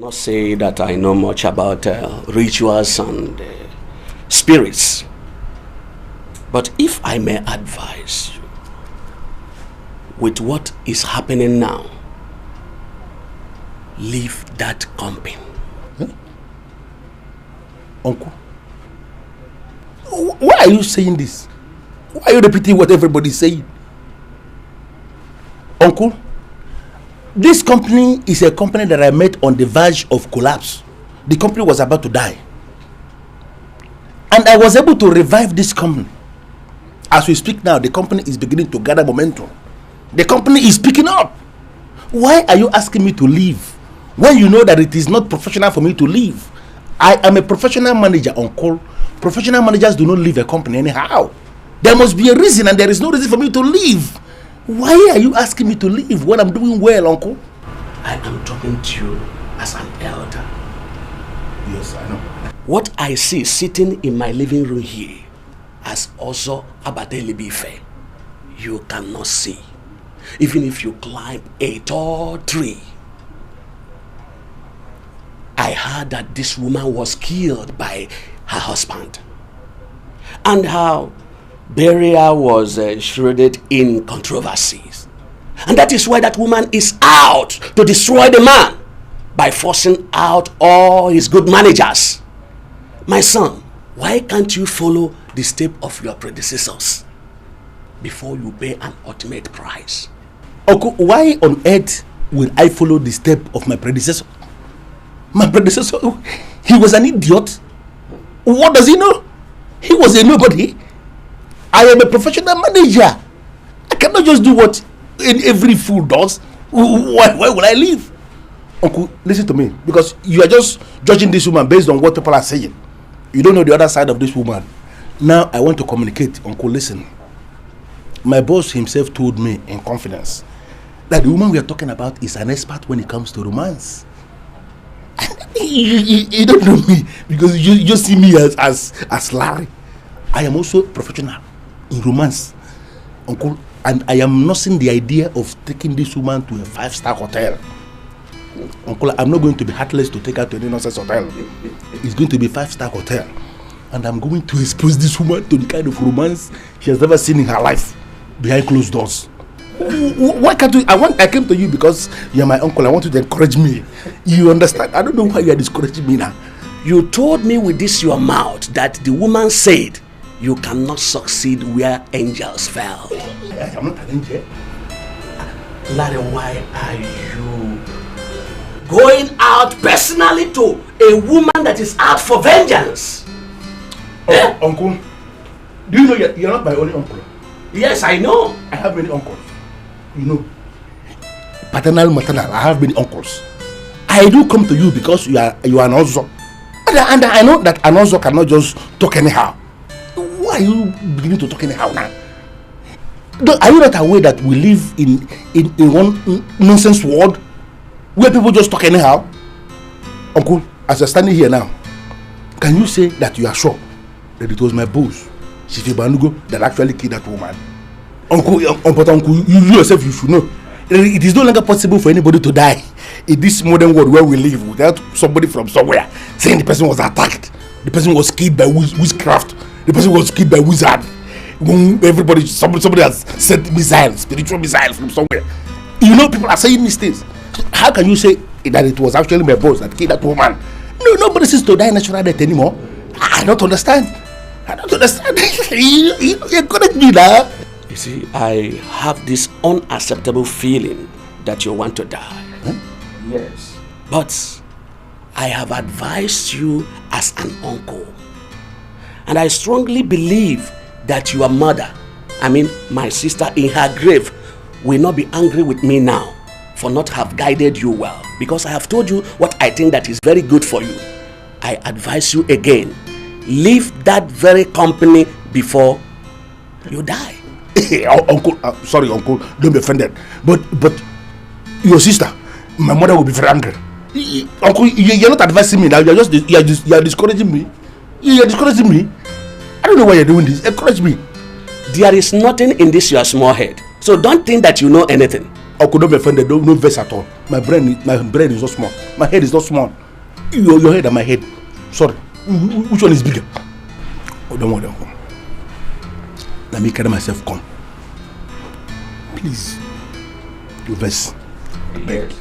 must say that I know much about rituals and spirits. But if I may advise you, with what is happening now, leave that company. Huh? Uncle, why are you saying this? Why are you repeating what everybody's saying? Uncle, this company is a company that I met on the verge of collapse. The company was about to die. And I was able to revive this company. As we speak now, the company is beginning to gather momentum. The company is picking up. Why are you asking me to leave when you know that it is not professional for me to leave? I am a professional manager, Uncle. Professional managers do not leave a company anyhow. There must be a reason, and there is no reason for me to leave. Why are you asking me to leave when I'm doing well, Uncle? I am talking to you as an elder. Yes, I know. What I see sitting in my living room here as also Abadelibife, you cannot see. Even if you climb a tall tree. I heard that this woman was killed by her husband. And how burial was shrouded in controversies. And that is why that woman is out to destroy the man by forcing out all his good managers. My son, why can't you follow the step of your predecessors before you pay an ultimate price? Uncle, why on earth will I follow the step of my predecessor? My predecessor, he was an idiot. What does he know? He was a nobody. I am a professional manager. I cannot just do what every fool does. Why will I leave? Uncle, listen to me, because you are just judging this woman based on what people are saying. You don't know the other side of this woman. Now I want to communicate. Uncle, listen. My boss himself told me in confidence that the woman we are talking about is an expert when it comes to romance. You don't know me because you just see me as Larry. I am also professional in romance, Uncle, and I am nursing the idea of taking this woman to a 5-star hotel. Uncle, I'm not going to be heartless to take her to any nonsense hotel. It's going to be a 5-star hotel, and I'm going to expose this woman to the kind of romance she has never seen in her life behind closed doors. Why can't you? I came to you because you're my uncle. I want you to encourage me. You understand? I don't know why you are discouraging me now. You told me with this your mouth that the woman said you cannot succeed where angels fell. I'm not an angel. Larry, why are you going out personally to a woman that is out for vengeance? Uncle, do you know you're not my only uncle? Yes, I know. I have many uncles. You know, paternal, maternal, I have many uncles. I do come to you because you are an Ozo. And I know that an Ozo cannot just talk anyhow. Why are you beginning to talk anyhow now? Are you not aware that we live in one nonsense world where people just talk anyhow? Uncle, as you're standing here now, can you say that you are sure that it was my boss, Shifi Banugo, that actually killed that woman? Uncle, but Uncle, you yourself, you should know. It is no longer possible for anybody to die in this modern world where we live without somebody from somewhere saying the person was attacked, the person was killed by witchcraft, the person was killed by wizard. When somebody has sent missiles, spiritual missiles from somewhere. You know, people are saying these things. How can you say that it was actually my boss that killed that woman? No, nobody seems to die natural death anymore. I don't understand. You encourage me now. You see, I have this unacceptable feeling that you want to die. Huh? Yes. But I have advised you as an uncle. And I strongly believe that your mother, my sister in her grave, will not be angry with me now for not have guided you well. Because I have told you what I think that is very good for you. I advise you again, leave that very company before you die. Uncle, sorry, Uncle, don't be offended. But your sister, my mother will be very angry. Uncle, you're not advising me now. You're discouraging me. You're discouraging me. I don't know why you're doing this. Encourage me. There is nothing in this your small head. So don't think that you know anything. I could not be offended. No verse at all. My brain is not small. My head is not small. Your head and my head. Sorry. Which one is bigger? Oh, don't worry. Let me carry myself. Come. Please. Your verse. Beg.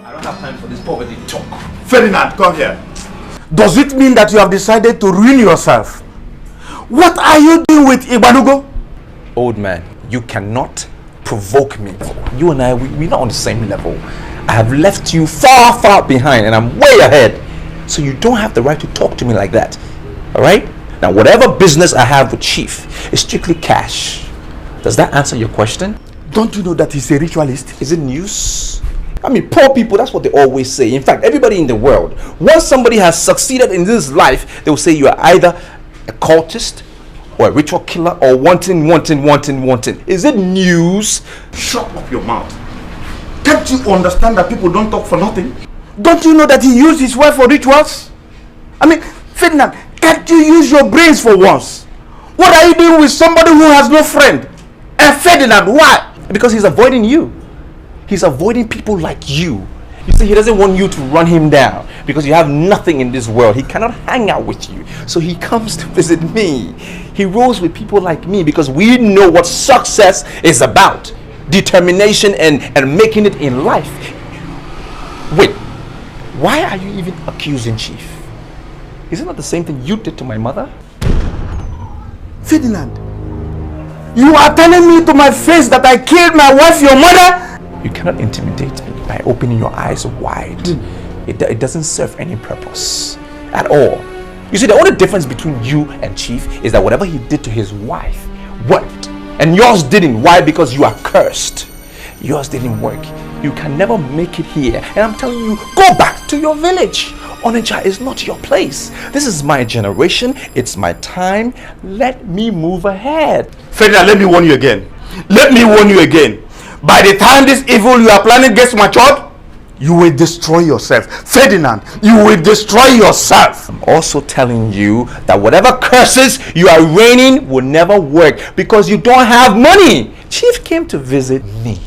I don't have time for this poverty talk. Ferdinand, come here. Does it mean that you have decided to ruin yourself? What are you doing with Ibadugo? Old man, you cannot provoke me. You and I, we're not on the same level. I have left you far, far behind and I'm way ahead. So you don't have the right to talk to me like that. Alright? Now, whatever business I have with Chief is strictly cash. Does that answer your question? Don't you know that he's a ritualist? Is it news? I mean, poor people, that's what they always say. In fact, everybody in the world, once somebody has succeeded in this life, they will say you are either a cultist or a ritual killer or wanting. Is it news? Shut up your mouth. Can't you understand that people don't talk for nothing? Don't you know that he used his wife for rituals? I mean, Ferdinand, can't you use your brains for once? What are you doing with somebody who has no friend? And Ferdinand, why? Because he's avoiding you. He's avoiding people like you. You see, he doesn't want you to run him down because you have nothing in this world. He cannot hang out with you. So he comes to visit me. He rolls with people like me because we know what success is about. Determination and making it in life. Wait, why are you even accusing Chief? Isn't that the same thing you did to my mother? Ferdinand, you are telling me to my face that I killed my wife, your mother? You cannot intimidate me by opening your eyes wide. It doesn't serve any purpose at all. You see, the only difference between you and Chief is that whatever he did to his wife worked. And yours didn't. Why? Because you are cursed. Yours didn't work. You can never make it here. And I'm telling you, go back to your village. Onitsha is not your place. This is my generation. It's my time. Let me move ahead. Ferdinand, let me warn you again. Let me warn you again. By the time this evil you are planning gets matured, you will destroy yourself. Ferdinand, you will destroy yourself. I'm also telling you that whatever curses you are raining will never work because you don't have money. Chief came to visit me,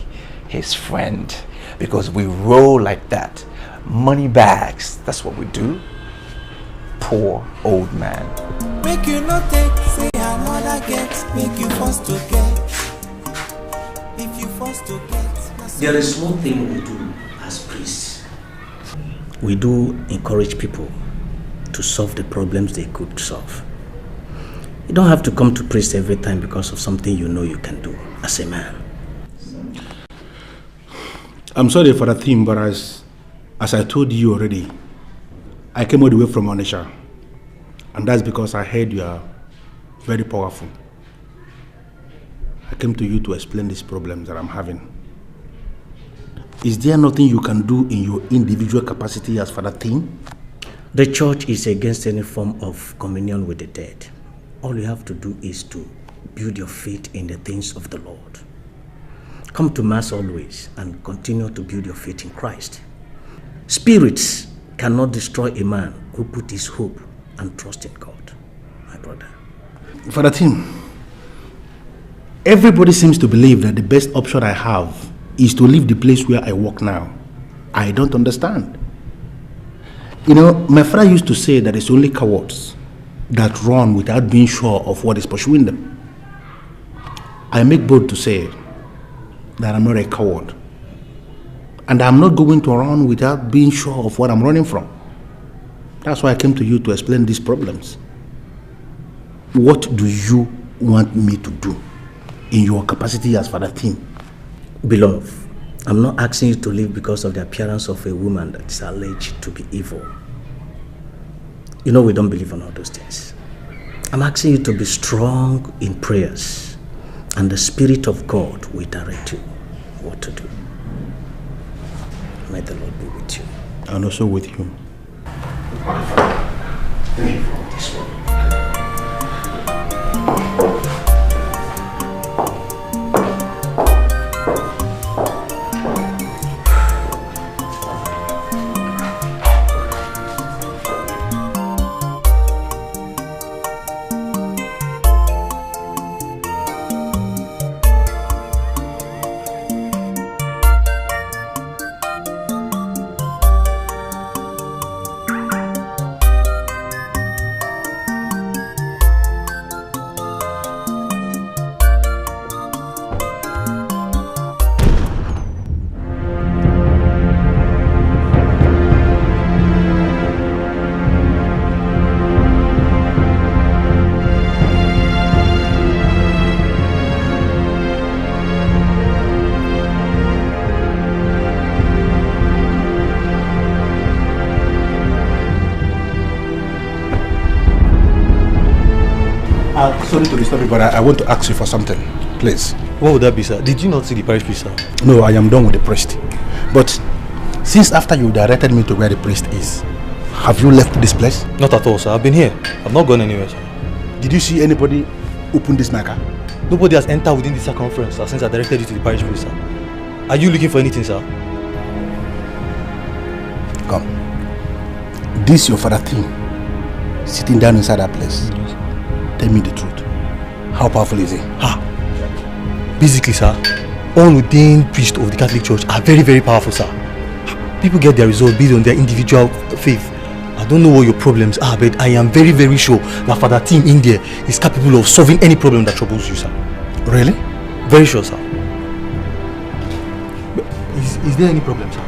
his friend, because we roll like that. Money bags, that's what we do. Poor old man. Make you not take, say another get, make you forced to get. If you forced to get. There is one thing we do as priests. We do encourage people to solve the problems they could solve. You don't have to come to priest every time because of something you know you can do as a man. I'm sorry for the theme, but as I told you already, I came all the way from Onitsha. And that's because I heard you are very powerful. I came to you to explain these problems that I'm having. Is there nothing you can do in your individual capacity as Father Theme? The church is against any form of communion with the dead. All you have to do is to build your faith in the things of the Lord. Come to Mass always and continue to build your faith in Christ. Spirits cannot destroy a man who put his hope and trust in God, my brother. Father Tim, everybody seems to believe that the best option I have is to leave the place where I work now. I don't understand. You know, my father used to say that it's only cowards that run without being sure of what is pursuing them. I make bold to say that I'm not a coward. And I'm not going to run without being sure of what I'm running from. That's why I came to you to explain these problems. What do you want me to do in your capacity as Father Tim? Beloved, I'm not asking you to live because of the appearance of a woman that is alleged to be evil. You know we don't believe in all those things. I'm asking you to be strong in prayers, and the Spirit of God will direct you what to do. May the Lord be with you. And also with you. Thank you for this one. Sorry to disturb you, but I want to ask you for something, please. What would that be, sir? Did you not see the parish priest, sir? No, I am done with the priest. But since after you directed me to where the priest is, have you left this place? Not at all, sir. I've been here. I've not gone anywhere, sir. Did you see anybody open this maker? Nobody has entered within this circumference, sir, since I directed you to the parish priest, sir. Are you looking for anything, sir? Come. This your father thing, sitting down inside that place. Yes. Tell me the truth. How powerful is he? Basically, sir, all ordained priests of the Catholic Church are very, very powerful, sir. People get their results based on their individual faith. I don't know what your problems are, but I am very, very sure that Father Tim in there is capable of solving any problem that troubles you, sir. Really? Very sure, sir. But is there any problem, sir?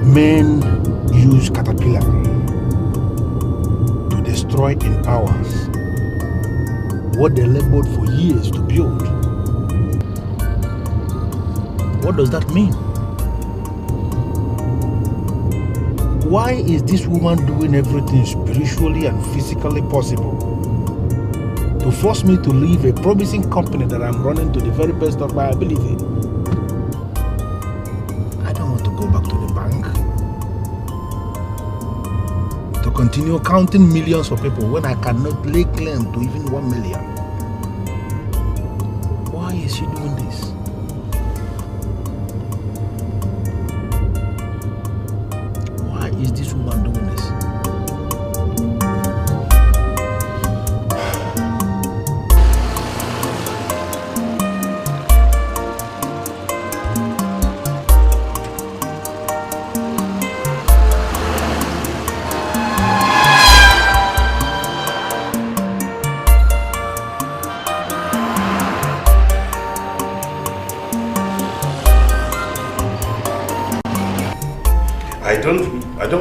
Men use caterpillar to destroy in hours what they labored for years to build. What does that mean? Why is this woman doing everything spiritually and physically possible to force me to leave a promising company that I'm running to the very best of my ability? I don't want to go back to the bank to continue counting millions for people when I cannot lay claim to even 1 million. Why is she doing this? Why is this woman doing this?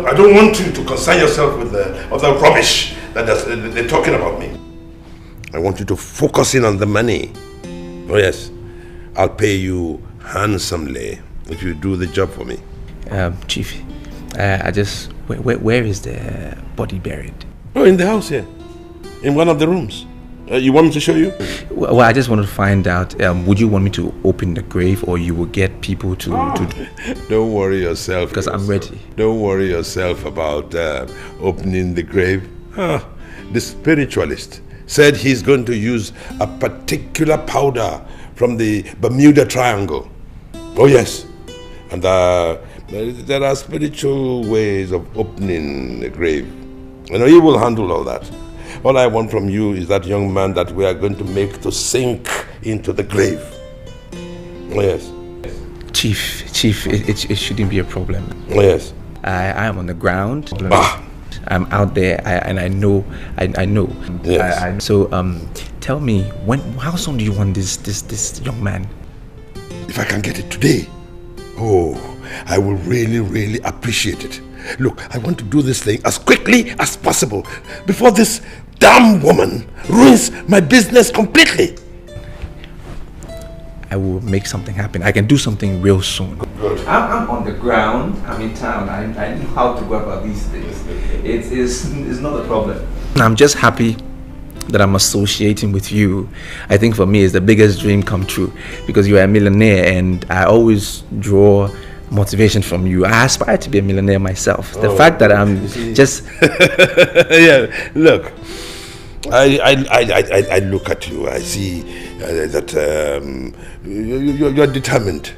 I don't want you to concern yourself with the rubbish that they're talking about me. I want you to focus in on the money. Oh yes, I'll pay you handsomely if you do the job for me. Chief, where is the body buried? Oh, in the house here, in one of the rooms. You want me to show you? Well, I just wanted to find out, would you want me to open the grave, or you will get people to Don't worry yourself. Because I'm ready. Don't worry yourself about opening the grave. The spiritualist said he's going to use a particular powder from the Bermuda Triangle. Oh yes. And there are spiritual ways of opening the grave. You know, he will handle all that. All I want from you is that young man that we are going to make to sink into the grave. Oh yes. Chief, it shouldn't be a problem. Oh yes. I am on the ground. Bah. I'm out there, and I know. Yes. So, tell me, how soon do you want this young man? If I can get it today, I will really, really appreciate it. Look, I want to do this thing as quickly as possible before this damn woman ruins my business completely. I will make something happen. I can do something real soon. Good. I'm on the ground. I'm in town. I know how to go about these things. It's not a problem. I'm just happy that I'm associating with you. I think for me it's the biggest dream come true, because you are a millionaire, and I always draw motivation from you. I aspire to be a millionaire myself. The fact that I'm just yeah, look, I look at you. I see that you're determined.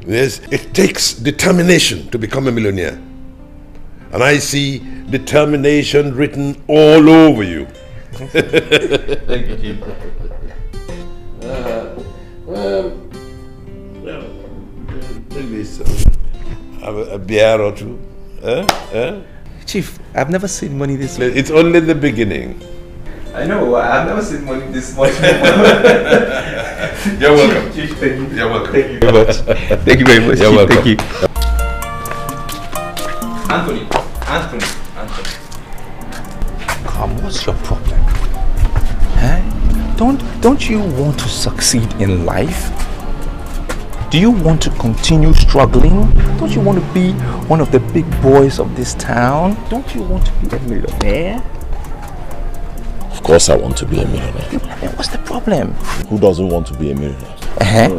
Yes, it takes determination to become a millionaire, and I see determination written all over you. Thank you, Chief. Please, have a beer or two. Chief, I've never seen money this way. It's only the beginning. I know, I've never seen money this much. You're welcome. Chief, thank you. You're welcome. Thank you very much. Thank you very much. You're Chief, welcome. Thank you. Anthony. Come, what's your problem? Huh? Don't you want to succeed in life? Do you want to continue struggling? Don't you want to be one of the big boys of this town? Don't you want to be a millionaire? Of course I want to be a millionaire. And what's the problem? Who doesn't want to be a millionaire?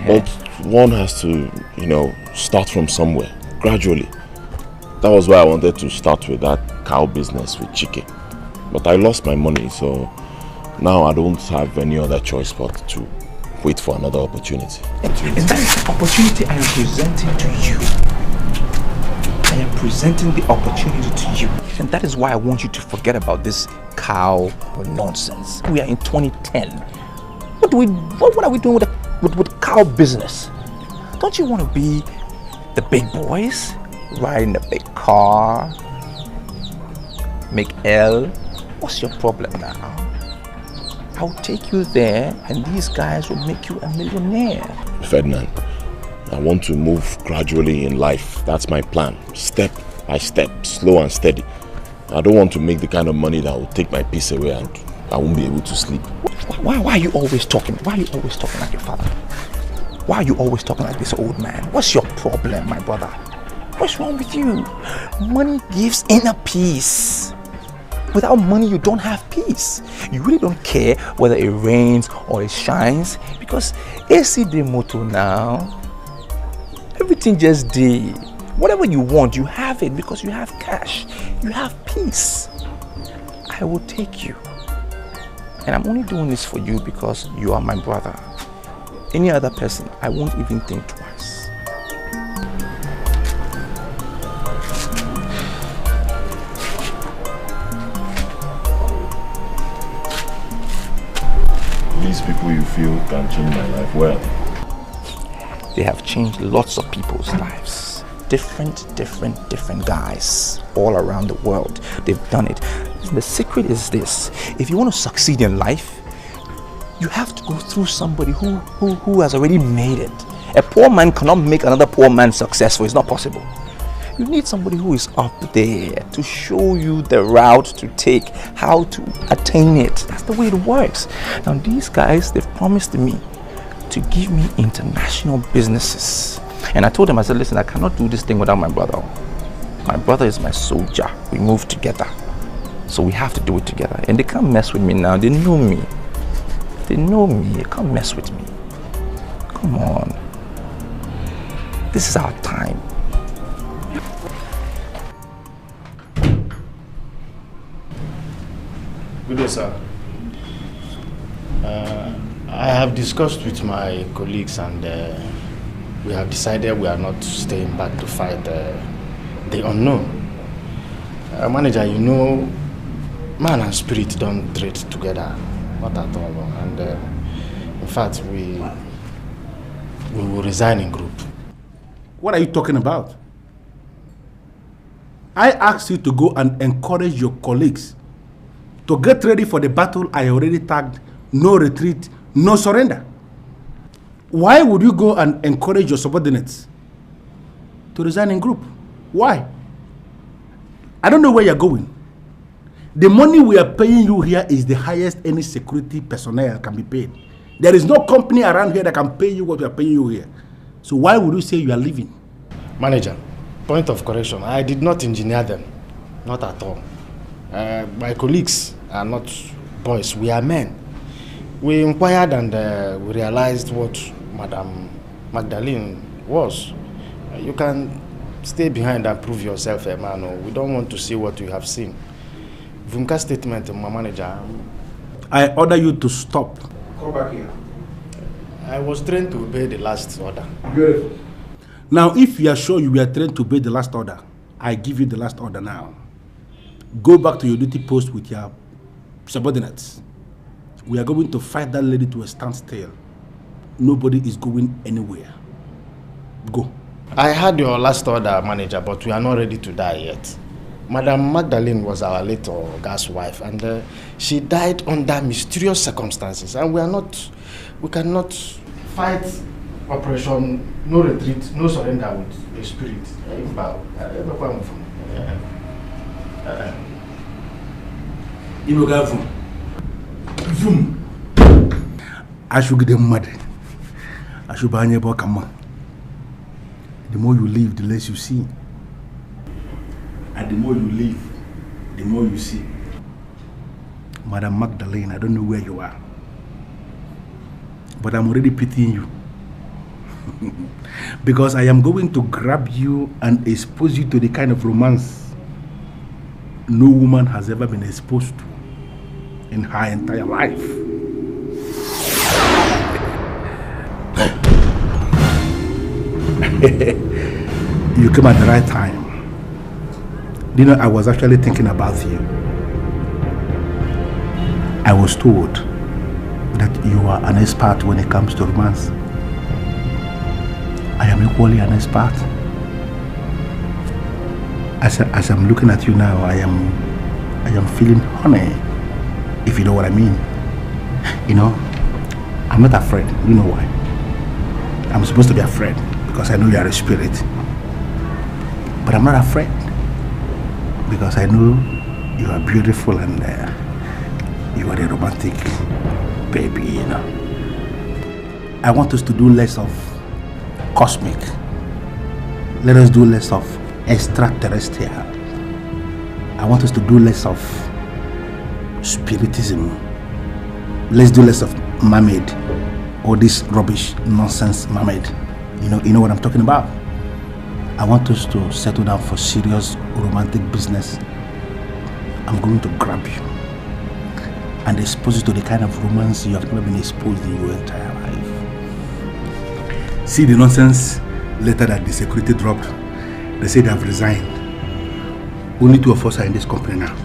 But one has to, start from somewhere, gradually. That was why I wanted to start with that cow business with Chike. But I lost my money, so now I don't have any other choice but to wait for another opportunity. And that is the opportunity I am presenting to you. I am presenting the opportunity to you. And that is why I want you to forget about this cow nonsense. We are in 2010. What are we doing with cow business? Don't you want to be the big boys? Riding a big car? Make L? What's your problem now? I'll take you there and these guys will make you a millionaire. Ferdinand, I want to move gradually in life. That's my plan. Step by step, slow and steady. I don't want to make the kind of money that will take my peace away and I won't be able to sleep. Why are you always talking? Why are you always talking like your father? Why are you always talking like this old man? What's your problem, my brother? What's wrong with you? Money gives inner peace. Without money, you don't have peace. You really don't care whether it rains or it shines because AC de moto now. Everything just did. Whatever you want, you have it because you have cash. You have peace. I will take you. And I'm only doing this for you because you are my brother. Any other person, I won't even think twice. These people you feel can change my life well. They have changed lots of people's lives. Different guys all around the world. They've done it. The secret is this. If you want to succeed in life, you have to go through somebody who has already made it. A poor man cannot make another poor man successful. It's not possible. You need somebody who is up there to show you the route to take, how to attain it. That's the way it works. Now these guys, they've promised me to give me international businesses. And I told them, I said, listen, I cannot do this thing without my brother. My brother is my soldier. We move together. So we have to do it together. And they can't mess with me now. They know me. They know me. They can't mess with me. Come on. This is our time. Good day, sir. I have discussed with my colleagues and we have decided we are not staying back to fight the unknown. Manager, you know, man and spirit don't trade together, not at all. And in fact, we will resign in group. What are you talking about? I asked you to go and encourage your colleagues to get ready for the battle I already tagged no retreat, no surrender. Why would you go and encourage your subordinates to resign in group? Why? I don't know where you're going. The money we are paying you here is the highest any security personnel can be paid. There is no company around here that can pay you what we are paying you here. So why would you say you are leaving? Manager, point of correction. I did not engineer them. Not at all. My colleagues are not boys. We are men. We inquired and we realized what Madam Magdalene was. You can stay behind and prove yourself a man. We don't want to see what you have seen. Vunka statement, my manager. I order you to stop. Come back here. I was trained to obey the last order. Beautiful. Now, if you are sure you were trained to obey the last order, I give you the last order now. Go back to your duty post with your subordinates. We are going to fight that lady to a standstill. Nobody is going anywhere. Go. I had your last order, manager, but we are not ready to die yet. Madam Magdalene was our late gas wife, and she died under mysterious circumstances, and we cannot fight Operation No Retreat, No Surrender with a spirit. I should get them mad. I should buy a book. The more you live, the less you see. And the more you live, the more you see. Madam Magdalene, I don't know where you are, but I'm already pitying you. Because I am going to grab you and expose you to the kind of romance no woman has ever been exposed to in her entire life. You came at the right time. You know, I was actually thinking about you. I was told that you are an expert when it comes to romance. I am equally an expert. As I'm looking at you now, I am feeling honey, if you know what I mean. You know, I'm not afraid. You know why? I'm supposed to be afraid because I know you are a spirit. But I'm not afraid because I know you are beautiful and you are a romantic baby, you know. I want us to do less of cosmic. Let us do less of extraterrestrial. I want us to do less of spiritism. Let's do less of mermaid or this rubbish nonsense mermaid. You know what I'm talking about. I want us to settle down for serious romantic business. I'm going to grab you and expose you to the kind of romance you have never been exposed in your entire life. See the nonsense letter that the security dropped. They say they have resigned. Only 2 of us are in this company now.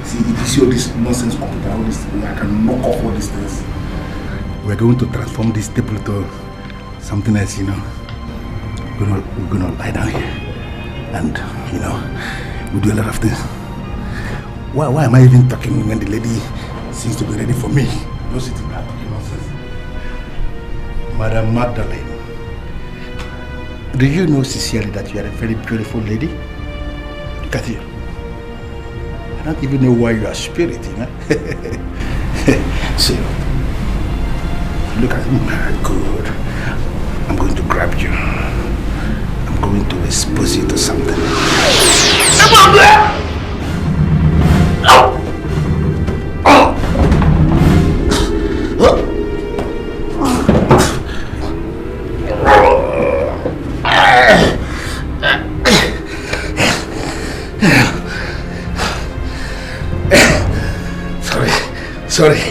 See, if you see all this nonsense computer, all this, I can knock off all these things. We're going to transform this table to something else, you know. We're gonna lie down here and, you know, we do a lot of things. Why am I even talking when the lady seems to be ready for me? No sitting there talking nonsense. Madam Magdalene, do you know sincerely that you are a very beautiful lady? Look at you. I don't even know why you are spirit, you know? See, look at me. Good. I'm going to grab you. I'm going to expose you to something. Sorry.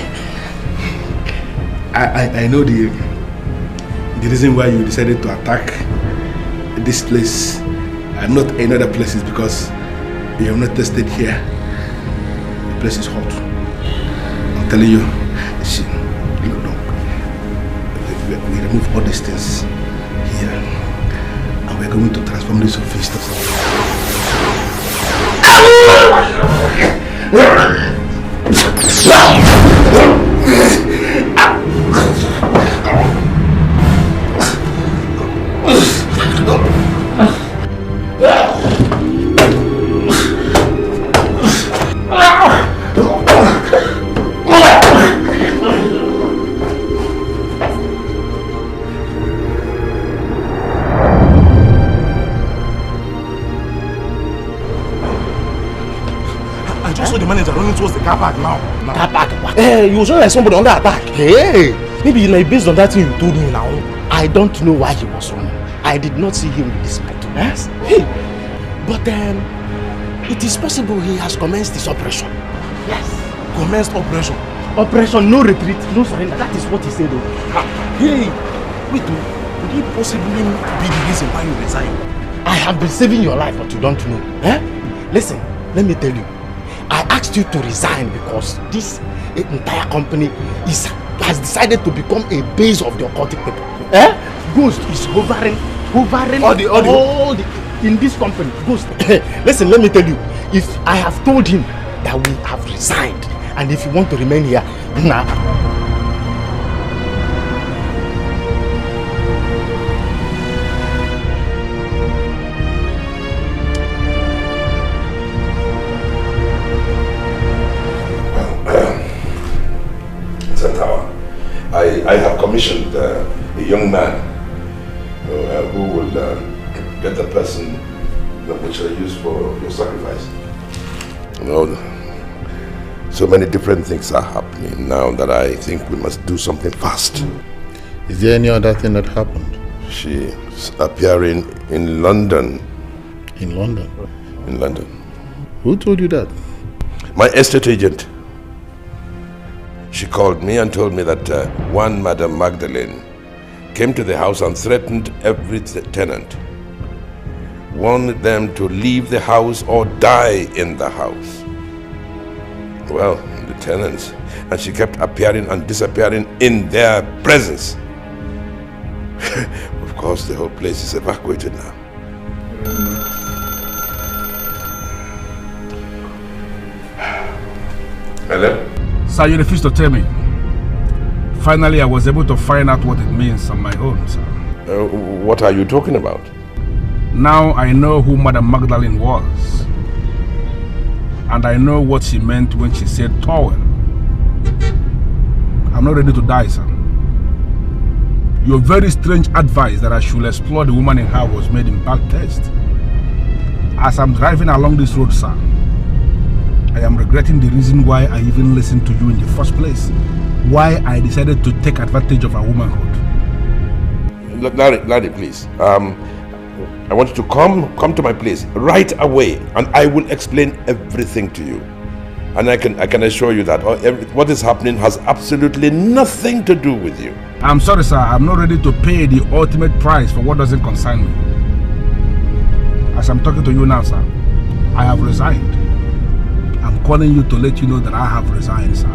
I know the reason why you decided to attack this place and not any other places because you have not tested here. The place is hot. I'm telling you, see, look, we remove all these things here and we're going to transform this office to towards the car park now. Car park? Hey, you sound like somebody under attack. Hey, maybe based on that thing you told me now. I don't know why he was running. I did not see him with this light. Yes? Hey, but it is possible he has commenced his operation. Yes. Commenced operation. Operation No Retreat, No Surrender. That is what he said. Hey, wait, could it possibly be the reason why you resigned? I have been saving your life, but you don't know. Eh? Listen, let me tell you. I asked you to resign because this entire company has decided to become a base of the occultic people. Ghost is hovering hovering in this company. Ghost. Listen, let me tell you, if I have told him that we have resigned, and if you want to remain here, nah. I have commissioned a young man who will get the person which I use for your sacrifice. You know, so many different things are happening now that I think we must do something fast. Is there any other thing that happened? She's appearing in London. In London? In London. Who told you that? My estate agent. She called me and told me that one Madame Magdalene came to the house and threatened every tenant. Warned them to leave the house or die in the house. Well, the tenants. And she kept appearing and disappearing in their presence. Of course, the whole place is evacuated now. Hello? Sir, you refused to tell me. Finally, I was able to find out what it means on my own, sir. What are you talking about? Now I know who Madame Magdalene was. And I know what she meant when she said towel. I'm not ready to die, sir. Your very strange advice that I should explore the woman in her was made in bad taste. As I'm driving along this road, sir, I am regretting the reason why I even listened to you in the first place. Why I decided to take advantage of her womanhood. Larry, please. I want you to come to my place right away, and I will explain everything to you. And I can assure you that what is happening has absolutely nothing to do with you. I'm sorry, sir. I'm not ready to pay the ultimate price for what doesn't concern me. As I'm talking to you now, sir, I have resigned. I'm calling you to let you know that I have resigned, sir.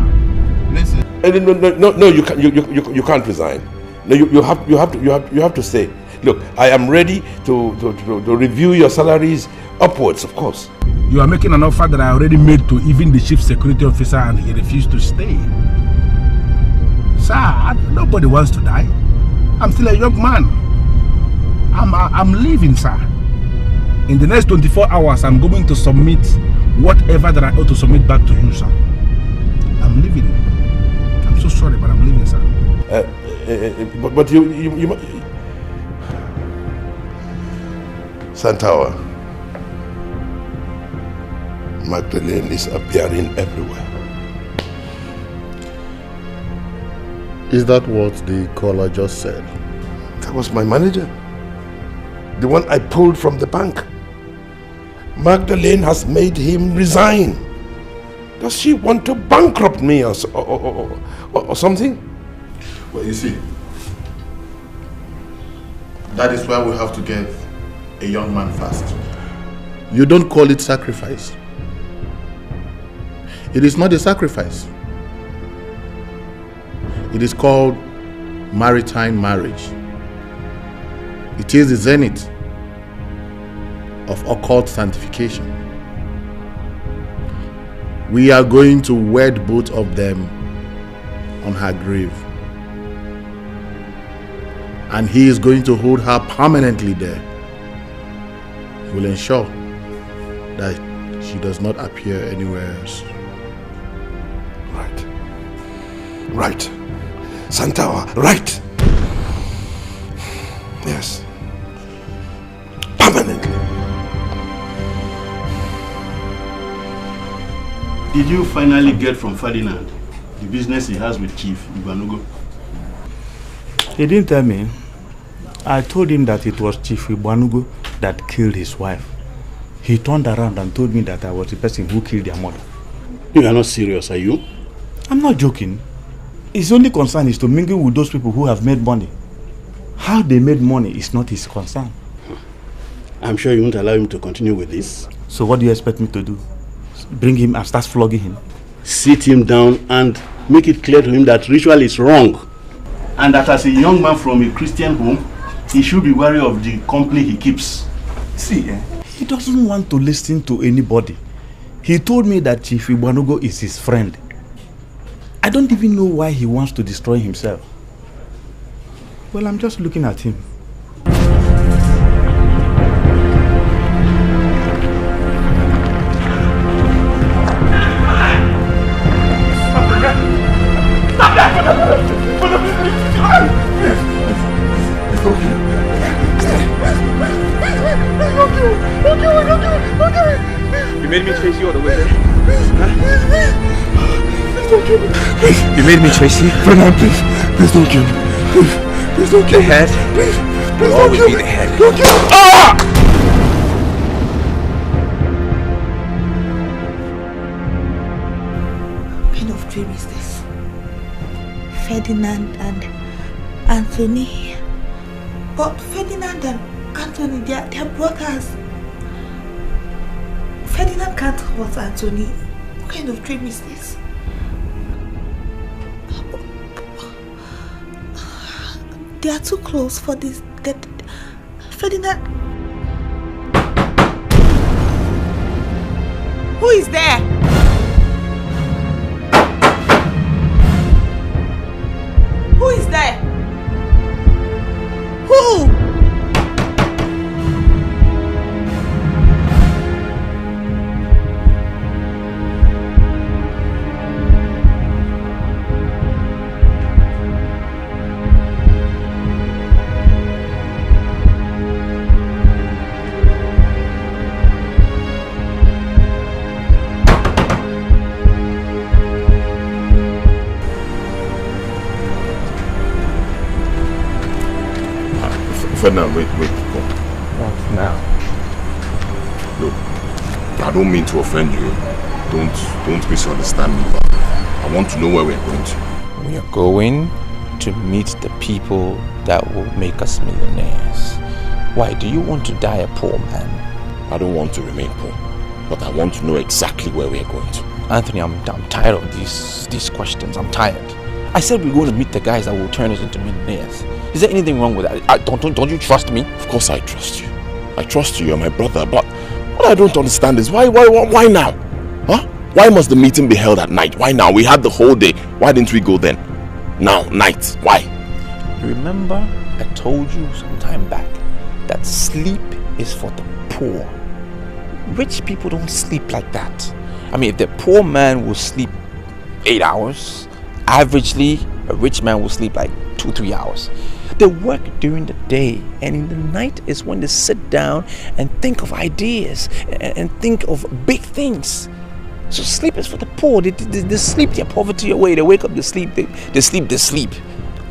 Listen. No, you can't resign. No, you have to stay. Look, I am ready to review your salaries upwards, of course. You are making an offer that I already made to even the chief security officer, and he refused to stay. Sir, nobody wants to die. I'm still a young man. I'm leaving, sir. In the next 24 hours, I'm going to submit whatever that I ought to submit back to you, sir. I'm leaving. I'm so sorry, but I'm leaving, sir. But you Santawa, Magdalene is appearing everywhere. Is that what the caller just said? That was my manager. The one I pulled from the bank. Magdalene has made him resign. Does she want to bankrupt me or something? Well, you see, that is why we have to get a young man fast. You don't call it sacrifice. It is not a sacrifice. It is called maritime marriage. It is the zenith of occult sanctification. We are going to wed both of them on her grave. And he is going to hold her permanently there. He will ensure that she does not appear anywhere else. Right. Santawa, right. Yes. Permanently. Did you finally get from Ferdinand the business he has with Chief Ibanugo? He didn't tell me. I told him that it was Chief Ibanugo that killed his wife. He turned around and told me that I was the person who killed their mother. You are not serious, are you? I'm not joking. His only concern is to mingle with those people who have made money. How they made money is not his concern. I'm sure you won't allow him to continue with this. So what do you expect me to do? Bring him and start flogging him? Sit him down and make it clear to him that ritual is wrong. And that as a young man from a Christian home, he should be wary of the company he keeps. See, he doesn't want to listen to anybody. He told me that Chief Igbanogo is his friend. I don't even know why he wants to destroy himself. Well, I'm just looking at him. You made me chase you all the way there. You made me chase you? Ferdinand, please don't kill me. Please don't kill me. The head will always be the head. Don't kill me. Ah! What kind of dream is this? Ferdinand and Anthony. But Ferdinand and Anthony, they're brothers. Ferdinand can't hurt Anthony. What kind of dream is this? They are too close for this. Ferdinand. Who is there? Who is there? Who? Ferdinand, wait. What now? Look, I don't mean to offend you. Don't misunderstand me, but I want to know where we're going to. We are going to meet the people that will make us millionaires. Why, do you want to die a poor man? I don't want to remain poor, but I want to know exactly where we're going to. Anthony, I'm tired of these questions. I'm tired. I said we're going to meet the guys that will turn us into millionaires. Is there anything wrong with that? Don't you trust me? Of course I trust you. I trust you, you're my brother, but what I don't understand is why now? Huh? Why must the meeting be held at night? Why now? We had the whole day. Why didn't we go then? Now, night. Why? You remember I told you some time back that sleep is for the poor. Rich people don't sleep like that. I mean, if the poor man will sleep 8 hours, averagely a rich man will sleep like 2-3 hours. They work during the day, and in the night is when they sit down and think of ideas and think of big things. So sleep is for the poor. They sleep their poverty away. They wake up, they sleep. They sleep.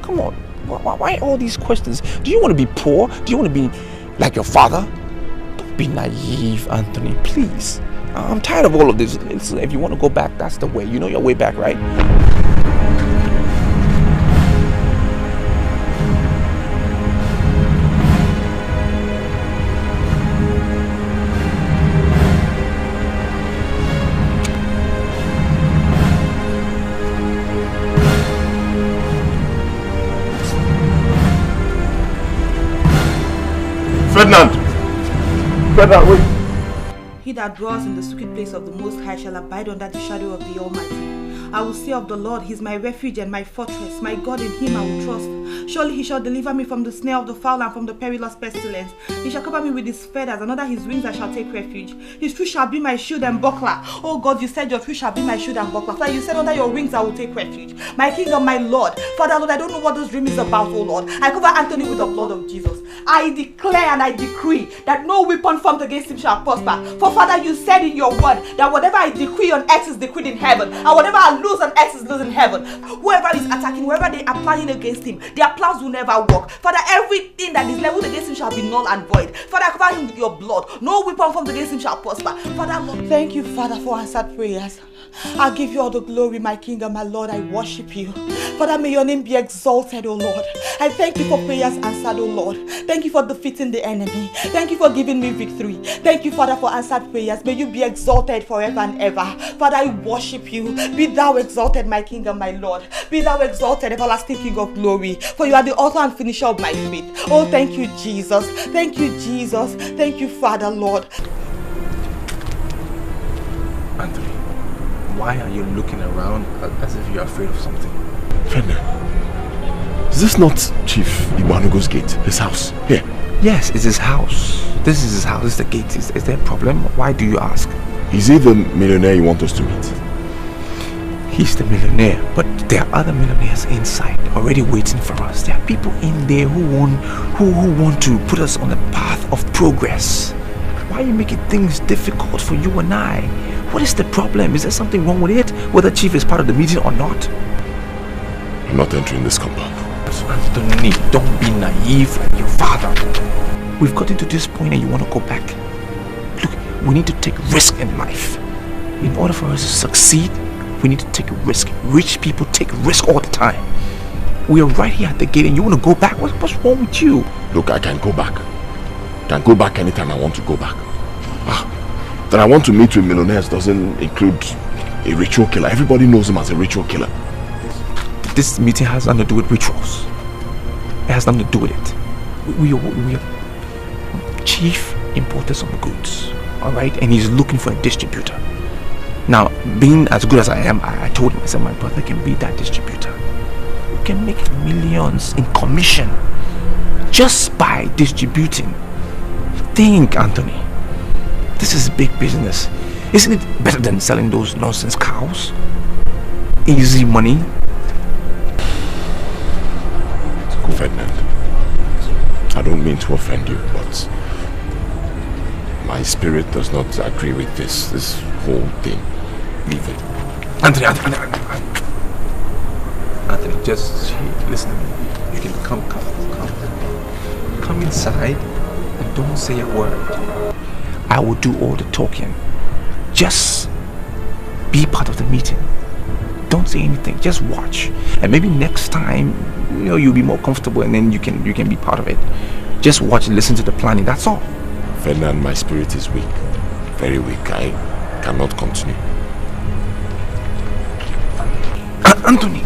Come on, why all these questions? Do you want to be poor? Do you want to be like your father? Don't be naive, Anthony, please. I'm tired of all of this. If you want to go back, that's the way. You know your way back, right? Ferdinand, wait. He that dwells in the secret place of the Most High shall abide under the shadow of the Almighty. I will say of the Lord, He is my refuge and my fortress. My God, in Him I will trust. Surely He shall deliver me from the snare of the fowler and from the perilous pestilence. He shall cover me with His feathers, and under His wings I shall take refuge. His truth shall be my shield and buckler. Oh God, you said your truth shall be my shield and buckler. Father, you said under your wings I will take refuge. My King and my Lord. Father, Lord, I don't know what this dream is about, oh Lord. I cover Anthony with the blood of Jesus. I declare and I decree that no weapon formed against him shall prosper. For Father, you said in your word that whatever I decree on earth is decreed in heaven, and whatever I lose on earth is loosed in heaven. Whoever is attacking, wherever they are planning against him, their plans will never work. Father, everything that is leveled against him shall be null and void. Father, cover him with your blood. No weapon formed against him shall prosper. Father, Lord, thank you, Father, for answered prayers. I give you all the glory, my King and my Lord. I worship you. Father, may your name be exalted, O Lord. I thank you for prayers answered, O Lord. Thank you for defeating the enemy. Thank you for giving me victory. Thank you, Father, for answered prayers. May you be exalted forever and ever. Father, I worship you. Be thou exalted, my King and my Lord. Be thou exalted, everlasting King of glory. For you are the author and finisher of my faith. Oh, thank you, Jesus. Thank you, Jesus. Thank you, Father, Lord. Anthony, why are you looking around as if you're afraid of something? Ferdinand, is this not Chief Iwanugo's gate? His house? Here? Yes, it's his house. This is his house. This is the gate. Is there a problem? Why do you ask? Is he the millionaire you want us to meet? He's the millionaire, but there are other millionaires inside already waiting for us. There are people in there who want to put us on the path of progress. Why are you making things difficult for you and I? What is the problem? Is there something wrong with it? Whether Chief is part of the meeting or not? I'm not entering this compound. Anthony, don't be naive like your father. We've gotten to this point and you want to go back. Look, we need to take risk in life. In order for us to succeed, we need to take a risk. Rich people take risk all the time. We are right here at the gate and you want to go back? What's wrong with you? Look, I can go back. I can go back anytime I want to go back. That I want to meet with millionaires doesn't include a ritual killer. Everybody knows him as a ritual killer. This meeting has nothing to do with rituals. It has nothing to do with it. We are Chief imported some goods, alright? And he's looking for a distributor. Now, being as good as I am, I told him, I said, my brother can be that distributor. We can make millions in commission just by distributing. Think, Anthony. This is big business. Isn't it better than selling those nonsense cows? Easy money. Ferdinand, I don't mean to offend you, but my spirit does not agree with this whole thing. Leave it. Anthony, just listen to me. You can come inside and don't say a word. I will do all the talking. Just be part of the meeting. Don't say anything. Just watch. And maybe next time, you'll be more comfortable and then you can be part of it. Just watch and listen to the planning. That's all. Ferdinand, my spirit is weak. Very weak. I cannot continue. Anthony.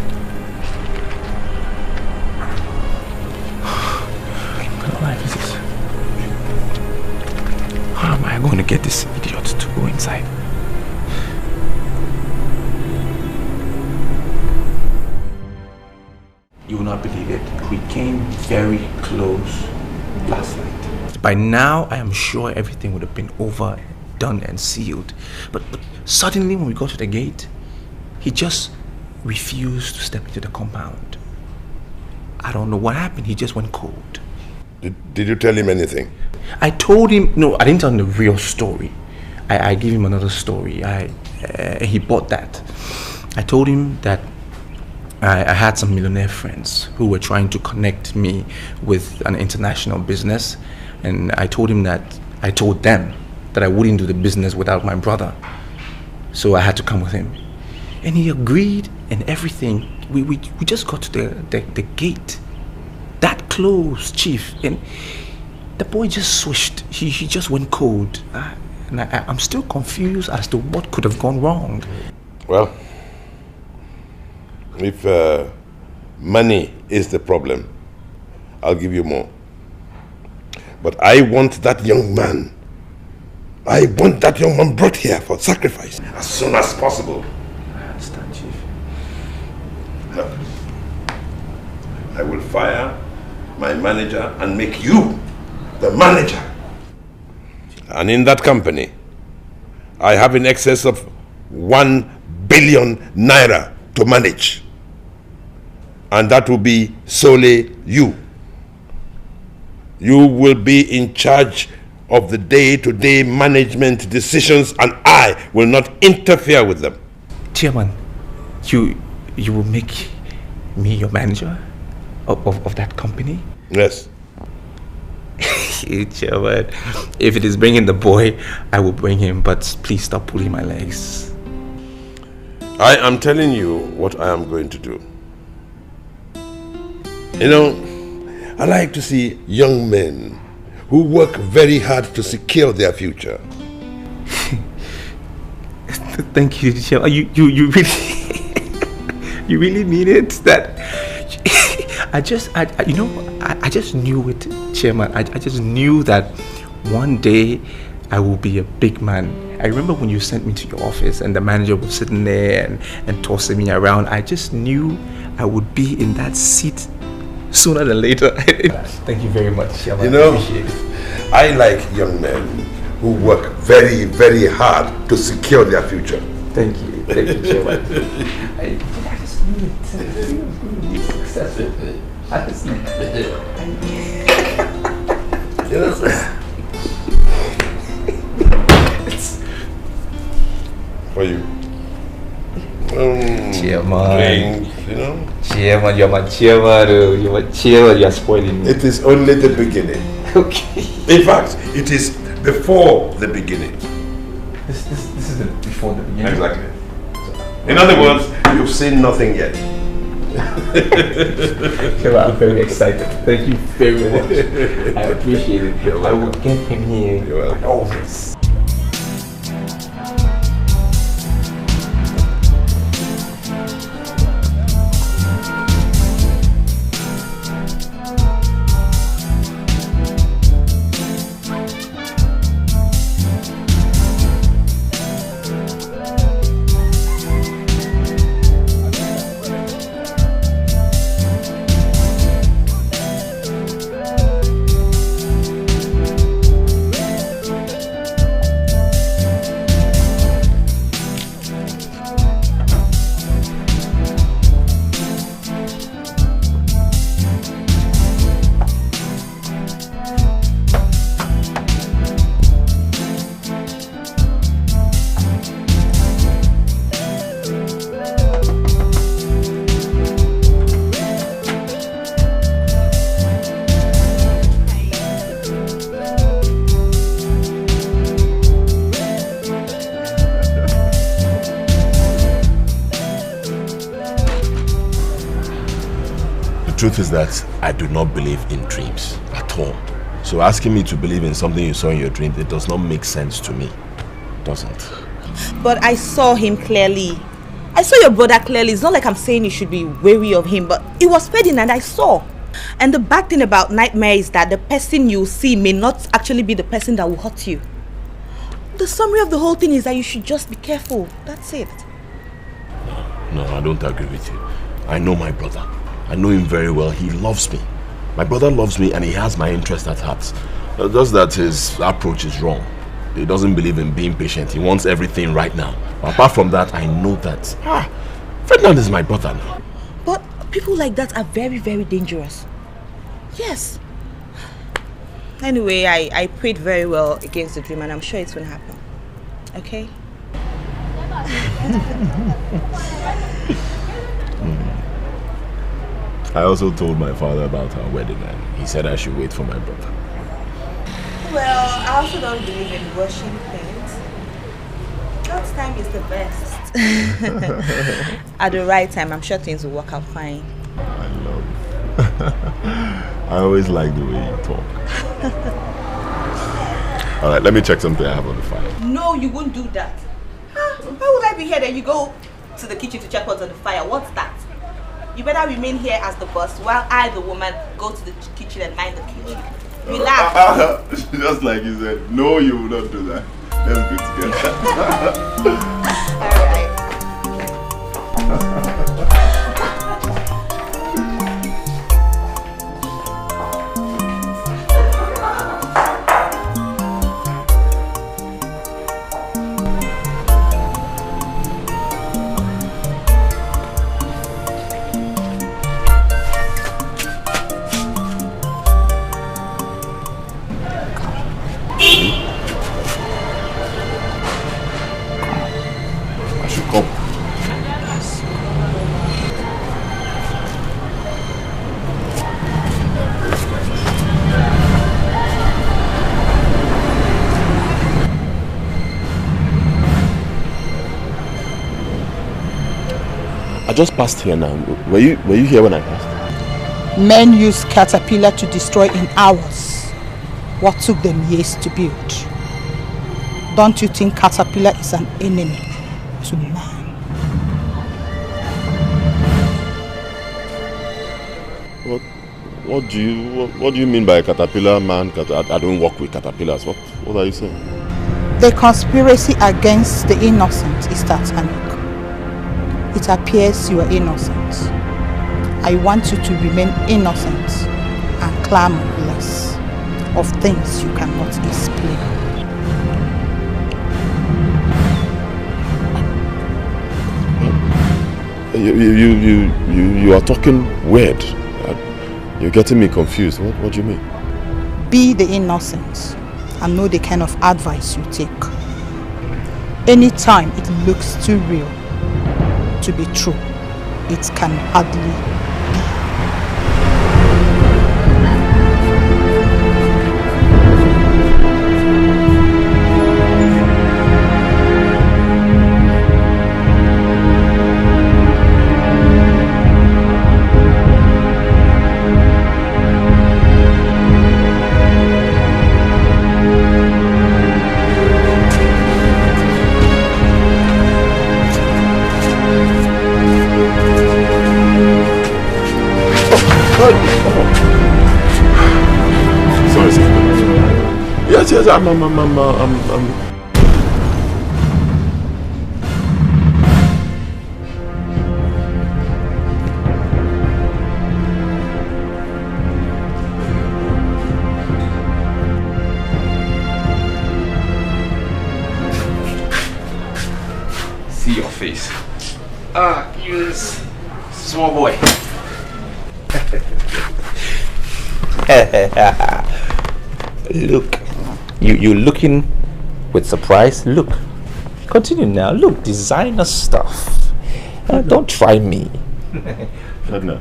What kind of life is this? How am I going to get this idiot to go inside? You will not believe it. We came very close last night. By now, I am sure everything would have been over, done and sealed. But suddenly when we got to the gate, he just refused to step into the compound. I don't know what happened. He just went cold. Did you tell him anything? I told him, no, I didn't tell him the real story. I gave him another story. He bought that. I told him that I had some millionaire friends who were trying to connect me with an international business, and I told them that I wouldn't do the business without my brother. So I had to come with him. And he agreed and everything. We just got to the gate. That close, Chief. And the boy just switched. He just went cold. And I'm still confused as to what could have gone wrong. Well, if money is the problem, I'll give you more. But I want that young man. I want that young man brought here for sacrifice as soon as possible. I understand, Chief. Look, I will fire my manager and make you the manager. And in that company, I have in excess of 1 billion naira to manage. And that will be solely you. You will be in charge of the day-to-day management decisions, and I will not interfere with them. Chairman, you will make me your manager of that company? Yes. Chairman, if it is bringing the boy, I will bring him, but please stop pulling my legs. I am telling you what I am going to do. You know, I like to see young men who work very hard to secure their future. Thank you, Chairman. You really, you really mean it? That I just knew it, Chairman. I just knew that one day I will be a big man. I remember when you sent me to your office and the manager was sitting there and tossing me around. I just knew I would be in that seat sooner than later. Thank you very much, Chairman. You know, I like young men who work very, very hard to secure their future. Thank you, Chairman. I just knew it. It was going to be successful. I just knew it. For you. Chairman. Drink, you know? Chairman, you're my chairman. You're my chairman. You're spoiling me. It is only the beginning. Okay. In fact, it is before the beginning. This is before the beginning. Exactly. In other words, you've seen nothing yet. I'm very excited. Thank you very much. I appreciate it. I will get him here. You're welcome. Always. The truth is that I do not believe in dreams at all. So asking me to believe in something you saw in your dream, it does not make sense to me. It doesn't. But I saw him clearly. I saw your brother clearly. It's not like I'm saying you should be wary of him, but it was Ferdinand I saw. And the bad thing about nightmare is that the person you see may not actually be the person that will hurt you. The summary of the whole thing is that you should just be careful. That's it. No, I don't agree with you. I know my brother. I know him very well. He loves me. My brother loves me and he has my interest at heart. Just that his approach is wrong. He doesn't believe in being patient. He wants everything right now. But apart from that, I know that Ferdinand is my brother now. But people like that are very, very dangerous. Yes. Anyway, I prayed very well against the dream and I'm sure it's going to happen. Okay? I also told my father about our wedding and he said I should wait for my brother. Well, I also don't believe in rushing things. God's time is the best. At the right time, I'm sure things will work out fine. I love it. I always like the way you talk. Alright, let me check something I have on the fire. No, you won't do that. Why would I be here? Then you go to the kitchen to check what's on the fire. What's that? You better remain here as the boss while I, the woman, go to the kitchen and mind the kitchen. Relax. Just like you said, no, you will not do that. Let's go together. Alright. I just passed here now. Were you here when I passed? Men use caterpillar to destroy in hours what took them years to build. Don't you think caterpillar is an enemy to man? What do you mean by caterpillar man? I don't work with caterpillars. What are you saying? The conspiracy against the innocent is satanic. It appears you are innocent. I want you to remain innocent and clamor less of things you cannot explain. You are talking weird. You're getting me confused. What do you mean? Be the innocent and know the kind of advice you take. Anytime it looks too real to be true, it can hardly be. Sorry, sir. Yes, I'm See your face. You small boy. Look, you looking with surprise. Look, continue now. Look, designer stuff. Don't try me. No.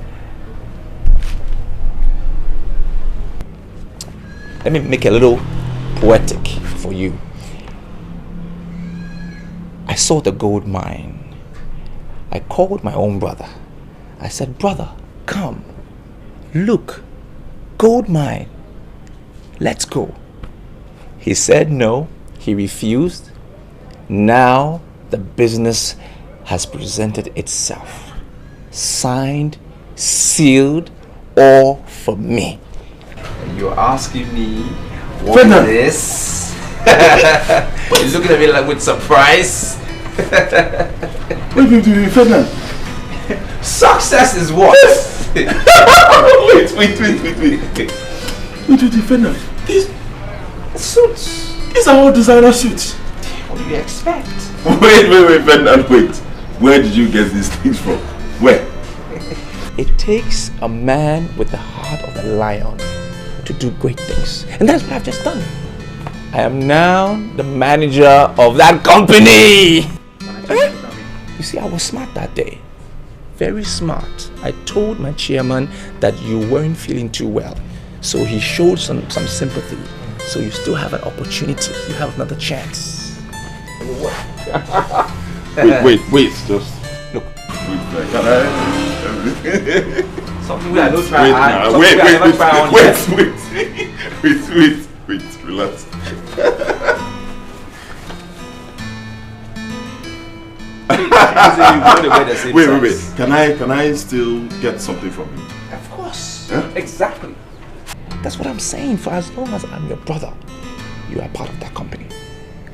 Let me make a little poetic for you. I saw the gold mine. I called my own brother. I said, brother, come, look, gold mine, let's go. He said no, he refused. Now the business has presented itself. Signed, sealed, all for me. And you're asking me, what is this? You're looking at me like with surprise. Wait, Ferdinand. Success is what? Wait, Ferdinand. These suits. These are all designer suits. What do you expect? Wait, Ferdinand, wait. Where did you get these things from? Where? It takes a man with the heart of a lion to do great things. And that's what I've just done. I am now the manager of that company. You see, I was smart that day. Very smart. I told my chairman that you weren't feeling too well. So he showed some sympathy. So you still have an opportunity. You have another chance. wait, just look. Can I? Something we are not trying. Wait, relax. Wait. Can I still get something from you? Of course. Yeah? Exactly. That's what I'm saying. For as long as I'm your brother, you are part of that company.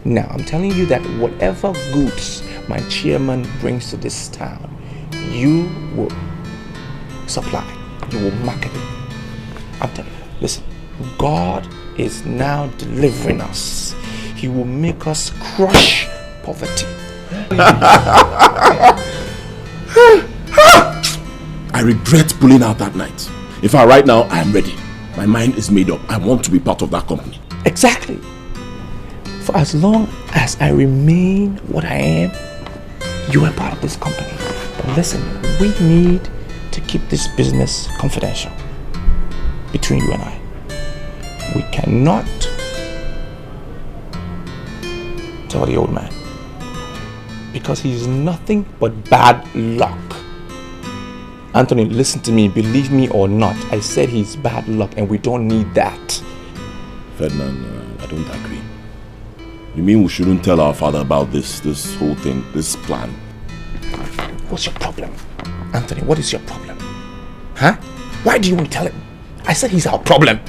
Now, I'm telling you that whatever goods my chairman brings to this town, you will supply. You will market it. I'm telling you, listen, God is now delivering us. He will make us crush poverty. I regret pulling out that night. In fact, right now, I am ready. My mind is made up. I want to be part of that company. Exactly. For as long as I remain what I am, you are part of this company. But listen, we need to keep this business confidential between you and I. We cannot tell the old man, because he's nothing but bad luck. Anthony, listen to me. Believe me or not, I said he's bad luck and we don't need that. Ferdinand, I don't agree. You mean we shouldn't tell our father about this whole thing, this plan? What's your problem? Anthony, what is your problem? Huh? Why do you want to tell him? I said he's our problem.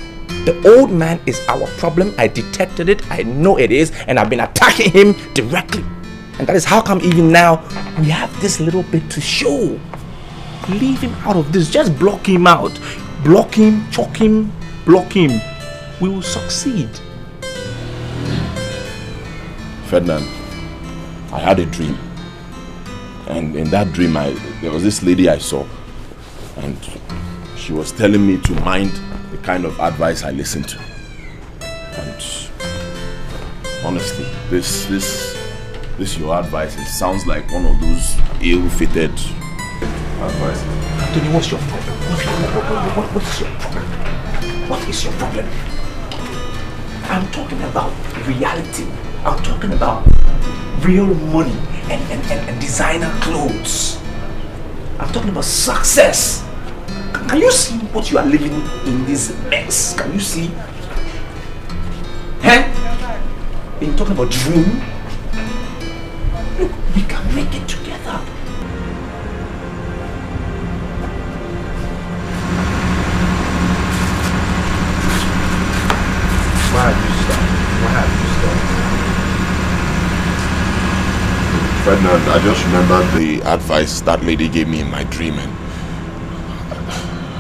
The old man is our problem. I detected it. I know it is. And I've been attacking him directly. And that is how come even now we have this little bit to show. Leave him out of this. Just block him out. Block him, choke him, block him. We will succeed. Ferdinand, I had a dream. And in that dream, there was this lady I saw. And she was telling me to mind the kind of advice I listened to. And honestly, this your advice, it sounds like one of those ill-fitted advice. Anthony, what's your problem? What's your problem? What is your problem? I'm talking about reality. I'm talking about real money and designer clothes. I'm talking about success. Can you see what you are living in this mess? Can you see? Huh? You're talking about dream? Look, we can make it together. Why have you stopped? Ferdinand, I just remembered the advice that lady gave me in my dream, and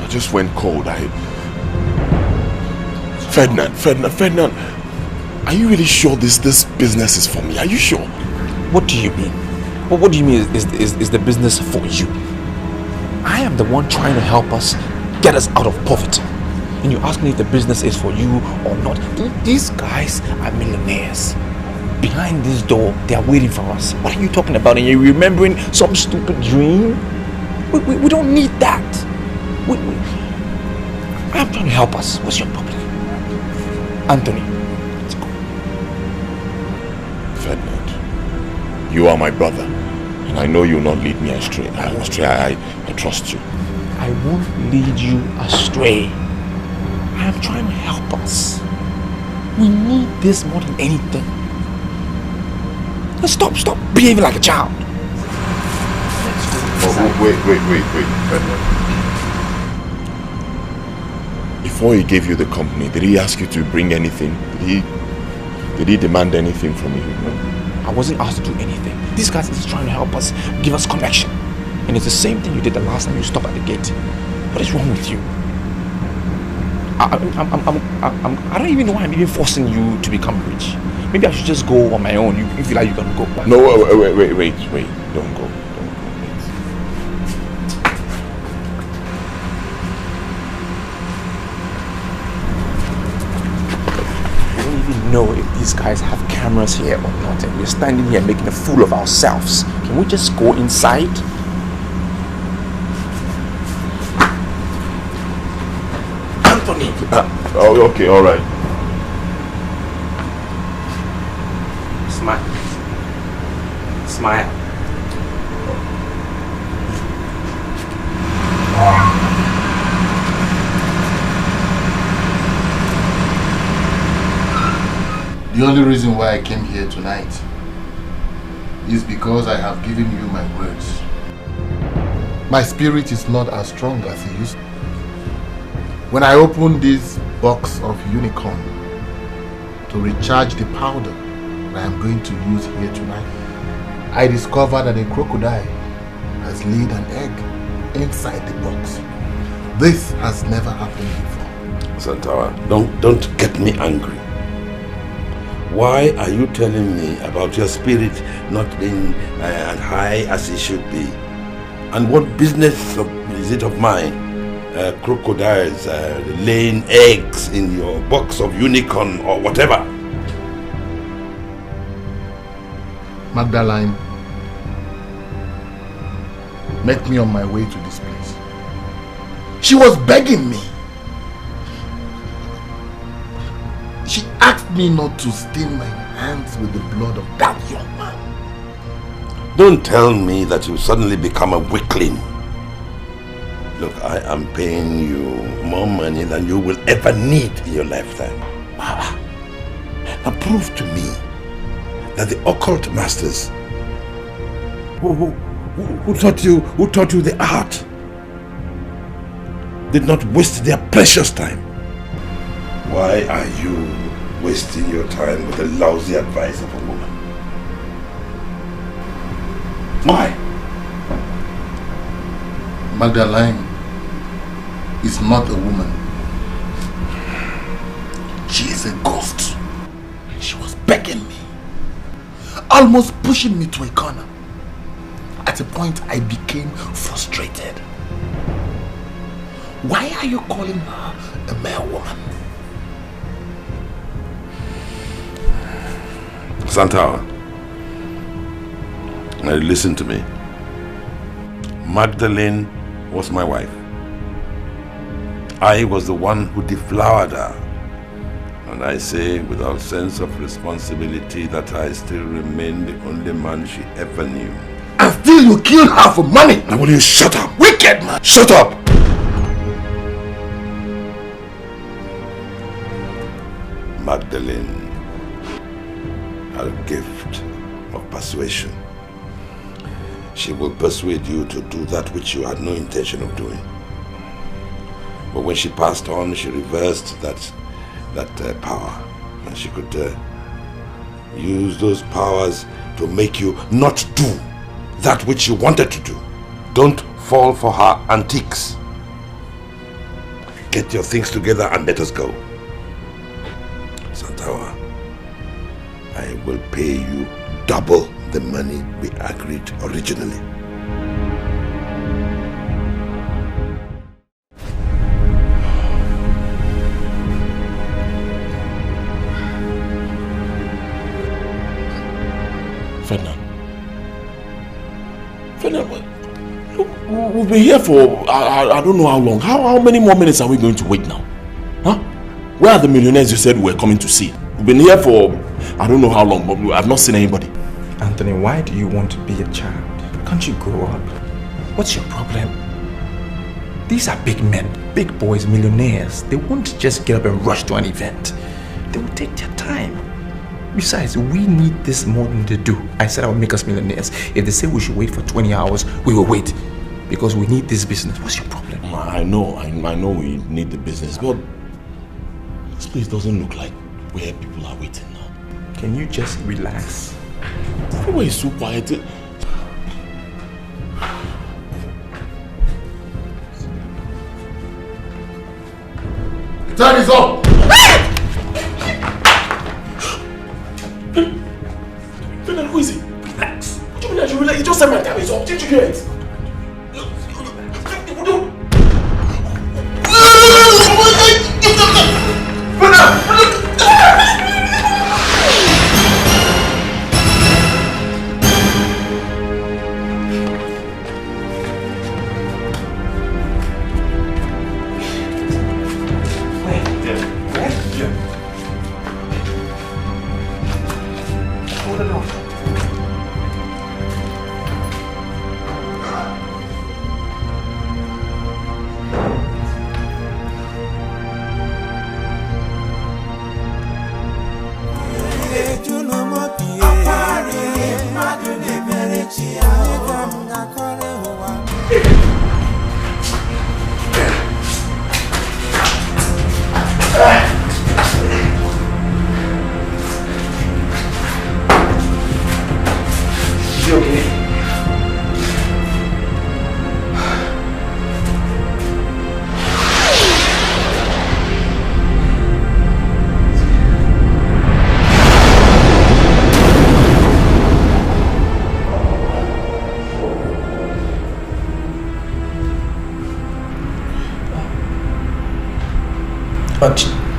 I just went cold. Ferdinand, are you really sure this business is for me? Are you sure? What do you mean? What do you mean is the business for you? I am the one trying to help us get us out of poverty. And you ask me if the business is for you or not. These guys are millionaires. Behind this door, they are waiting for us. What are you talking about? And you're remembering some stupid dream? We don't need that. I'm trying to help us. What's your problem? Anthony, let's go. Ferdinand, you are my brother. And I know you will not lead me astray. I trust you. I won't lead you astray. I am trying to help us. We need this more than anything. Stop behaving like a child. Wait. Before he gave you the company, did he ask you to bring anything? Did he demand anything from you? No. I wasn't asked to do anything. These guys is trying to help us, give us connection. And it's the same thing you did the last time you stopped at the gate. What is wrong with you? I don't even know why I'm even forcing you to become rich. Maybe I should just go on my own. You feel like you're gonna go back. No, wait. Don't go. I don't even know if these guys have cameras here or not, and we're standing here making a fool of ourselves. Can we just go inside? Anthony! Okay, alright. Smile. The only reason why I came here tonight is because I have given you my words. My spirit is not as strong as it used to. When I opened this box of unicorn to recharge the powder that I am going to use here tonight, I discovered that a crocodile has laid an egg inside the box. This has never happened before. Santawa, don't get me angry. Why are you telling me about your spirit not being as high as it should be? And what business is it of mine? Crocodiles laying eggs in your box of unicorn or whatever? Magdalene met me on my way to this place. She was begging me. She asked me not to stain my hands with the blood of that young man. Don't tell me that you suddenly become a weakling. Look, I am paying you more money than you will ever need in your lifetime. Now prove to me that the occult masters who taught you the art did not waste their precious time. Why are you wasting your time with the lousy advice of a woman? Why? Magdalene is not a woman. She is a ghost. She was begging me, almost pushing me to a corner. At a point, I became frustrated. Why are you calling her a mere woman? Santawa, now listen to me. Magdalene was my wife. I was the one who deflowered her. And I say without sense of responsibility that I still remain the only man she ever knew. And still you killed her for money! Now will you shut up? Wicked man! Shut up! Magdalene had a gift of persuasion. She will persuade you to do that which you had no intention of doing. But when she passed on, she reversed that power, and she could use those powers to make you not do that which you wanted to do. Don't fall for her antiques. Get your things together and let us go. Santawa, I will pay you double the money we agreed originally. Ferdinand, look, we've been here for I don't know how long. How many more minutes are we going to wait now? Huh? Where are the millionaires you said we were coming to see? We've been here for I don't know how long, but I've not seen anybody. Anthony, why do you want to be a child? Can't you grow up? What's your problem? These are big men, big boys, millionaires. They won't just get up and rush to an event. They will take their time. Besides, we need this more than they do. I said I would make us millionaires. If they say we should wait for 20 hours, we will wait. Because we need this business. What's your problem? I know we need the business, but this place doesn't look like where people are waiting now. Can you just relax? Everywhere is so quiet. The time is up! Ferdinand, who is it? Relax. What do you mean that you relax? You just said my time is up. Didn't you hear it?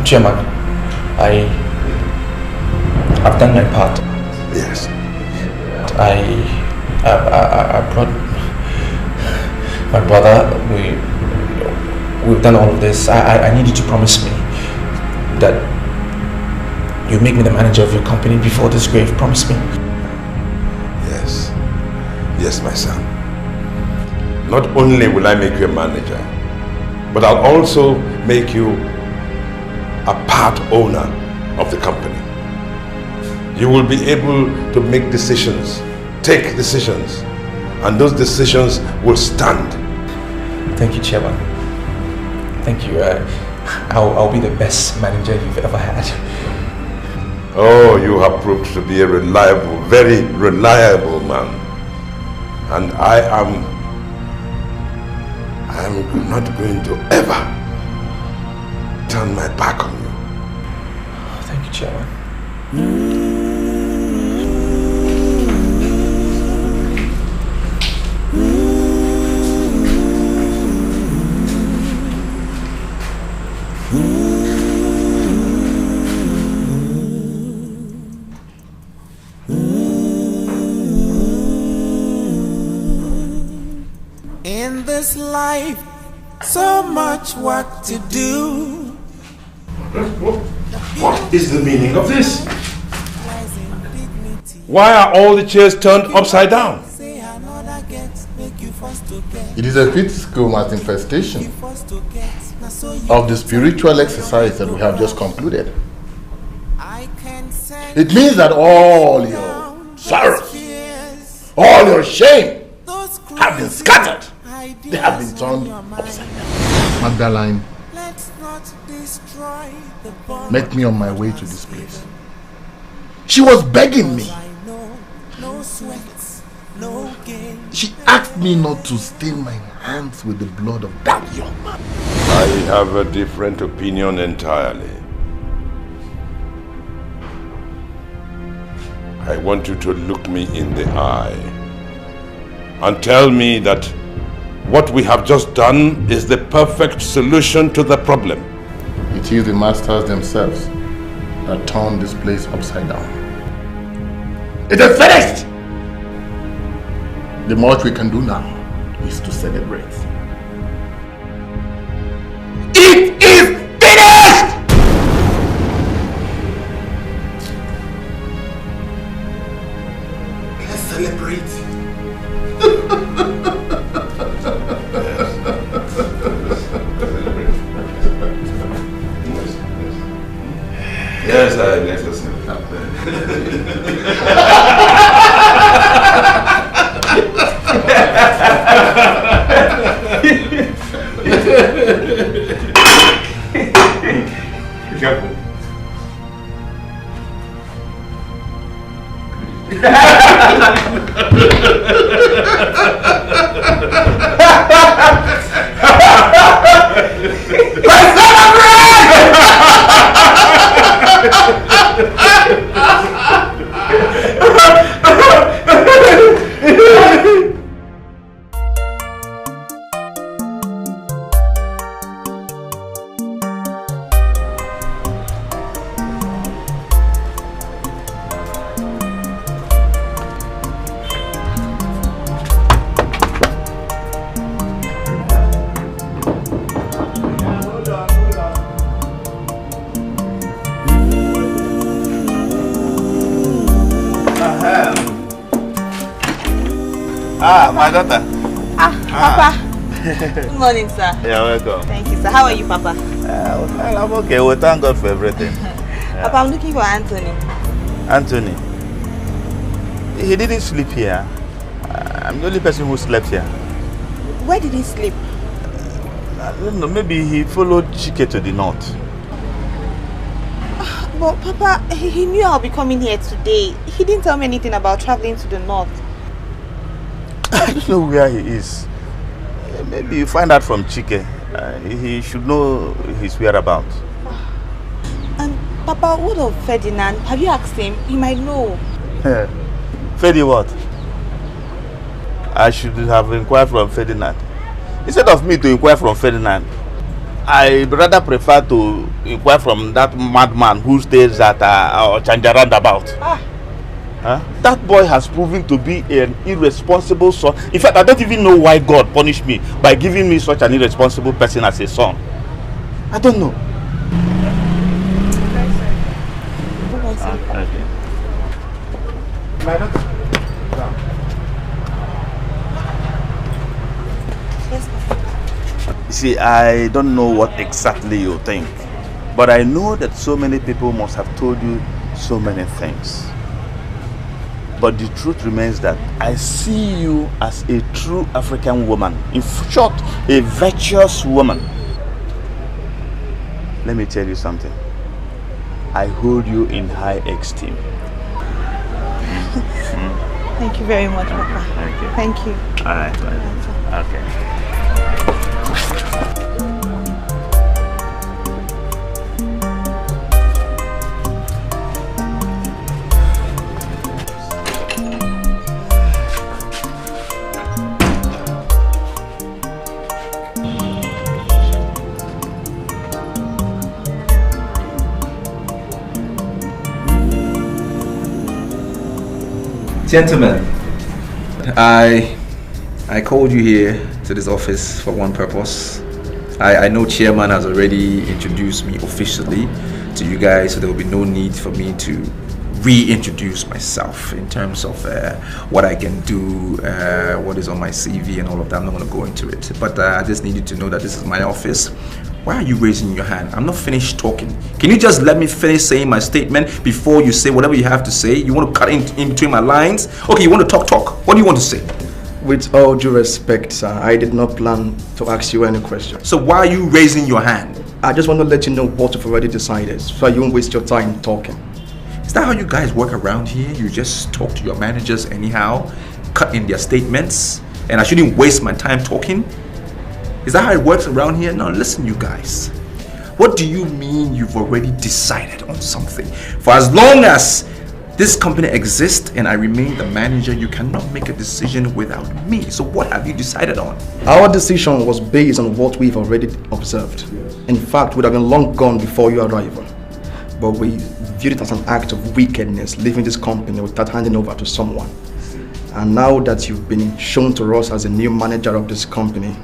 Chairman, I've done my part. Yes. I brought my brother. We've done all of this. I need you to promise me that you make me the manager of your company before this grave. Promise me. Yes. Yes, my son. Not only will I make you a manager, but I'll also make you a part owner of the company. You will be able to make decisions, take decisions, and those decisions will stand. Thank you, Chairman. Thank you. I'll be the best manager you've ever had. Oh, you have proved to be a reliable, very reliable man. And I am not going to ever turn my back on you. Thank you, Chairman. In this life, so much work to do. What is the meaning of this? Why are all the chairs turned upside down? It is a physical manifestation of the spiritual exercise that we have just concluded. It means that all your sorrows, all your shame have been scattered. They have been turned upside down. Magdalene met me on my way to this place. She was begging me. She asked me not to stain my hands with the blood of that young man. I have a different opinion entirely. I want you to look me in the eye and tell me that what we have just done is the perfect solution to the problem. It is the masters themselves that turned this place upside down. It is finished! The much we can do now is to celebrate. It is finished! Let's celebrate. Yes, let us celebrate. My daughter. Papa. Good morning, sir. You're welcome. Thank you, sir. How are you, Papa? Well, I'm okay. We thank God for everything. Papa, I'm looking for Anthony. Anthony? He didn't sleep here. I'm the only person who slept here. Where did he sleep? I don't know. Maybe he followed Chike to the north. But Papa, he knew I'll be coming here today. He didn't tell me anything about traveling to the north. I don't know where he is. Maybe you find out from Chike. He should know his whereabouts. And Papa, what of Ferdinand? Have you asked him? He might know. Ferdy what? I should have inquired from Ferdinand. Instead of me to inquire from Ferdinand, I'd rather prefer to inquire from that madman who stays at Chanja roundabout. That boy has proven to be an irresponsible son. In fact, I don't even know why God punished me by giving me such an irresponsible person as a son. I don't know. Okay. My daughter. See, I don't know what exactly you think, but I know that so many people must have told you so many things. But the truth remains that I see you as a true African woman. In short, a virtuous woman. Let me tell you something. I hold you in high esteem. Thank you very much, Papa. Thank you. All right. Okay. Gentlemen, I called you here to this office for one purpose. I know Chairman has already introduced me officially to you guys, so there will be no need for me to reintroduce myself in terms of what I can do, what is on my CV and all of that. I'm not going to go into it, but I just need you to know that this is my office. Why are you raising your hand? I'm not finished talking. Can you just let me finish saying my statement before you say whatever you have to say? You want to cut in between my lines? Okay, you want to talk. What do you want to say? With all due respect, sir, I did not plan to ask you any questions. So why are you raising your hand? I just want to let you know what you've already decided, so you won't waste your time talking. Is that how you guys work around here? You just talk to your managers anyhow, cut in their statements, and I shouldn't waste my time talking? Is that how it works around here? Now listen, you guys. What do you mean you've already decided on something? For as long as this company exists and I remain the manager, you cannot make a decision without me. So what have you decided on? Our decision was based on what we've already observed. In fact, we'd have been long gone before your arrival. But we viewed it as an act of wickedness, leaving this company without handing over to someone. And now that you've been shown to us as a new manager of this company,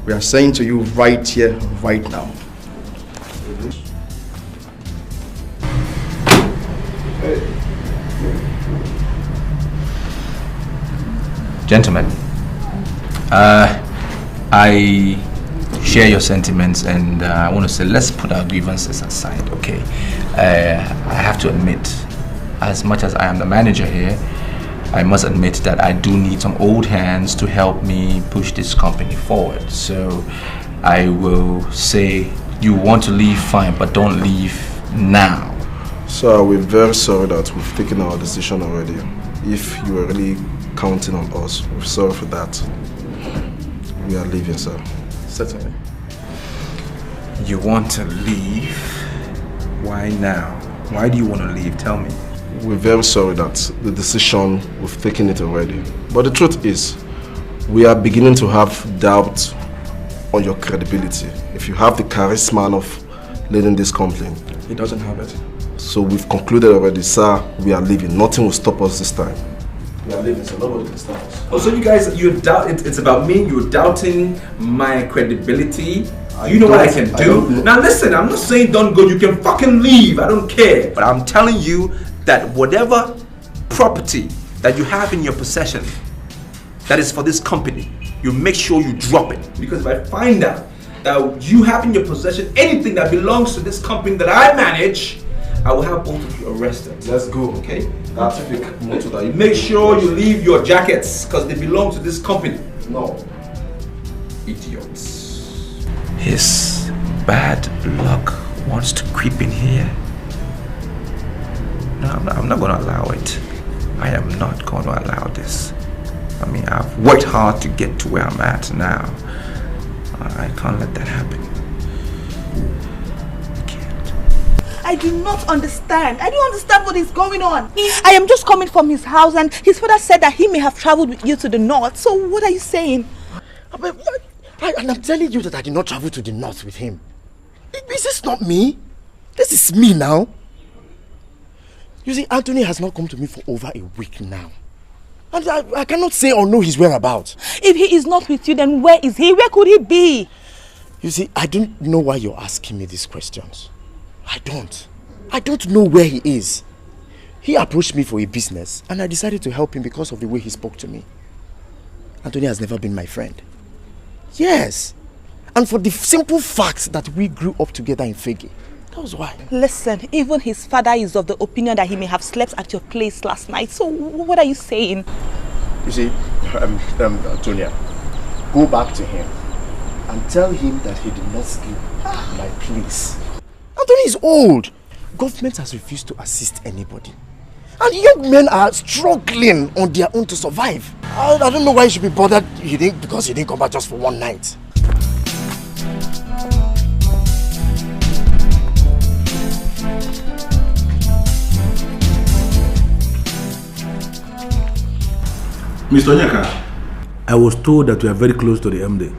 we are saying to you right here, right now. Gentlemen, I share your sentiments, and I want to say let's put our grievances aside, okay? I have to admit, as much as I am the manager here, I must admit that I do need some old hands to help me push this company forward. So I will say, you want to leave, fine, but don't leave now. Sir, we're very sorry that we've taken our decision already. If you are really counting on us, we're sorry for that. We are leaving, sir. Certainly. You want to leave? Why now? Why do you want to leave? Tell me. We're very sorry that the decision, we've taken it already. But the truth is, we are beginning to have doubt on your credibility. If you have the charisma of leading this company. He doesn't have it. So we've concluded already, sir, we are leaving. Nothing will stop us this time. We are leaving, so nobody can stop us. Oh, so you guys, you doubt it's about me, you're doubting my credibility. You know what I can do? Now listen, I'm not saying don't go, you can fucking leave, I don't care. But I'm telling you that whatever property that you have in your possession that is for this company, you make sure you drop it. Because if I find out that you have in your possession anything that belongs to this company that I manage, I will have both of you arrested. Let's go. Okay? That's a big motto that you make sure you leave your jackets because they belong to this company. No. Idiots. His bad luck wants to creep in here. No, I'm not going to allow it. I am not going to allow this. I mean, I've worked hard to get to where I'm at now. I can't let that happen. I do not understand. I don't understand what is going on. I am just coming from his house and his father said that he may have traveled with you to the north. So what are you saying? And I'm telling you that I did not travel to the north with him. Is this not me? This is me now. You see, Anthony has not come to me for over a week now. And I cannot say or know his whereabouts. If he is not with you, then where is he? Where could he be? You see, I don't know why you're asking me these questions. I don't know where he is. He approached me for a business and I decided to help him because of the way he spoke to me. Anthony has never been my friend. Yes. And for the simple fact that we grew up together in Fegi. That was why. Listen, even his father is of the opinion that he may have slept at your place last night. So what are you saying? You see, Tonya, go back to him and tell him that he did not sleep at my place. Anthony is old. Government has refused to assist anybody. And young men are struggling on their own to survive. I don't know why you should be bothered because he didn't come back just for one night. Mr. Onyeka, I was told that you are very close to the MD.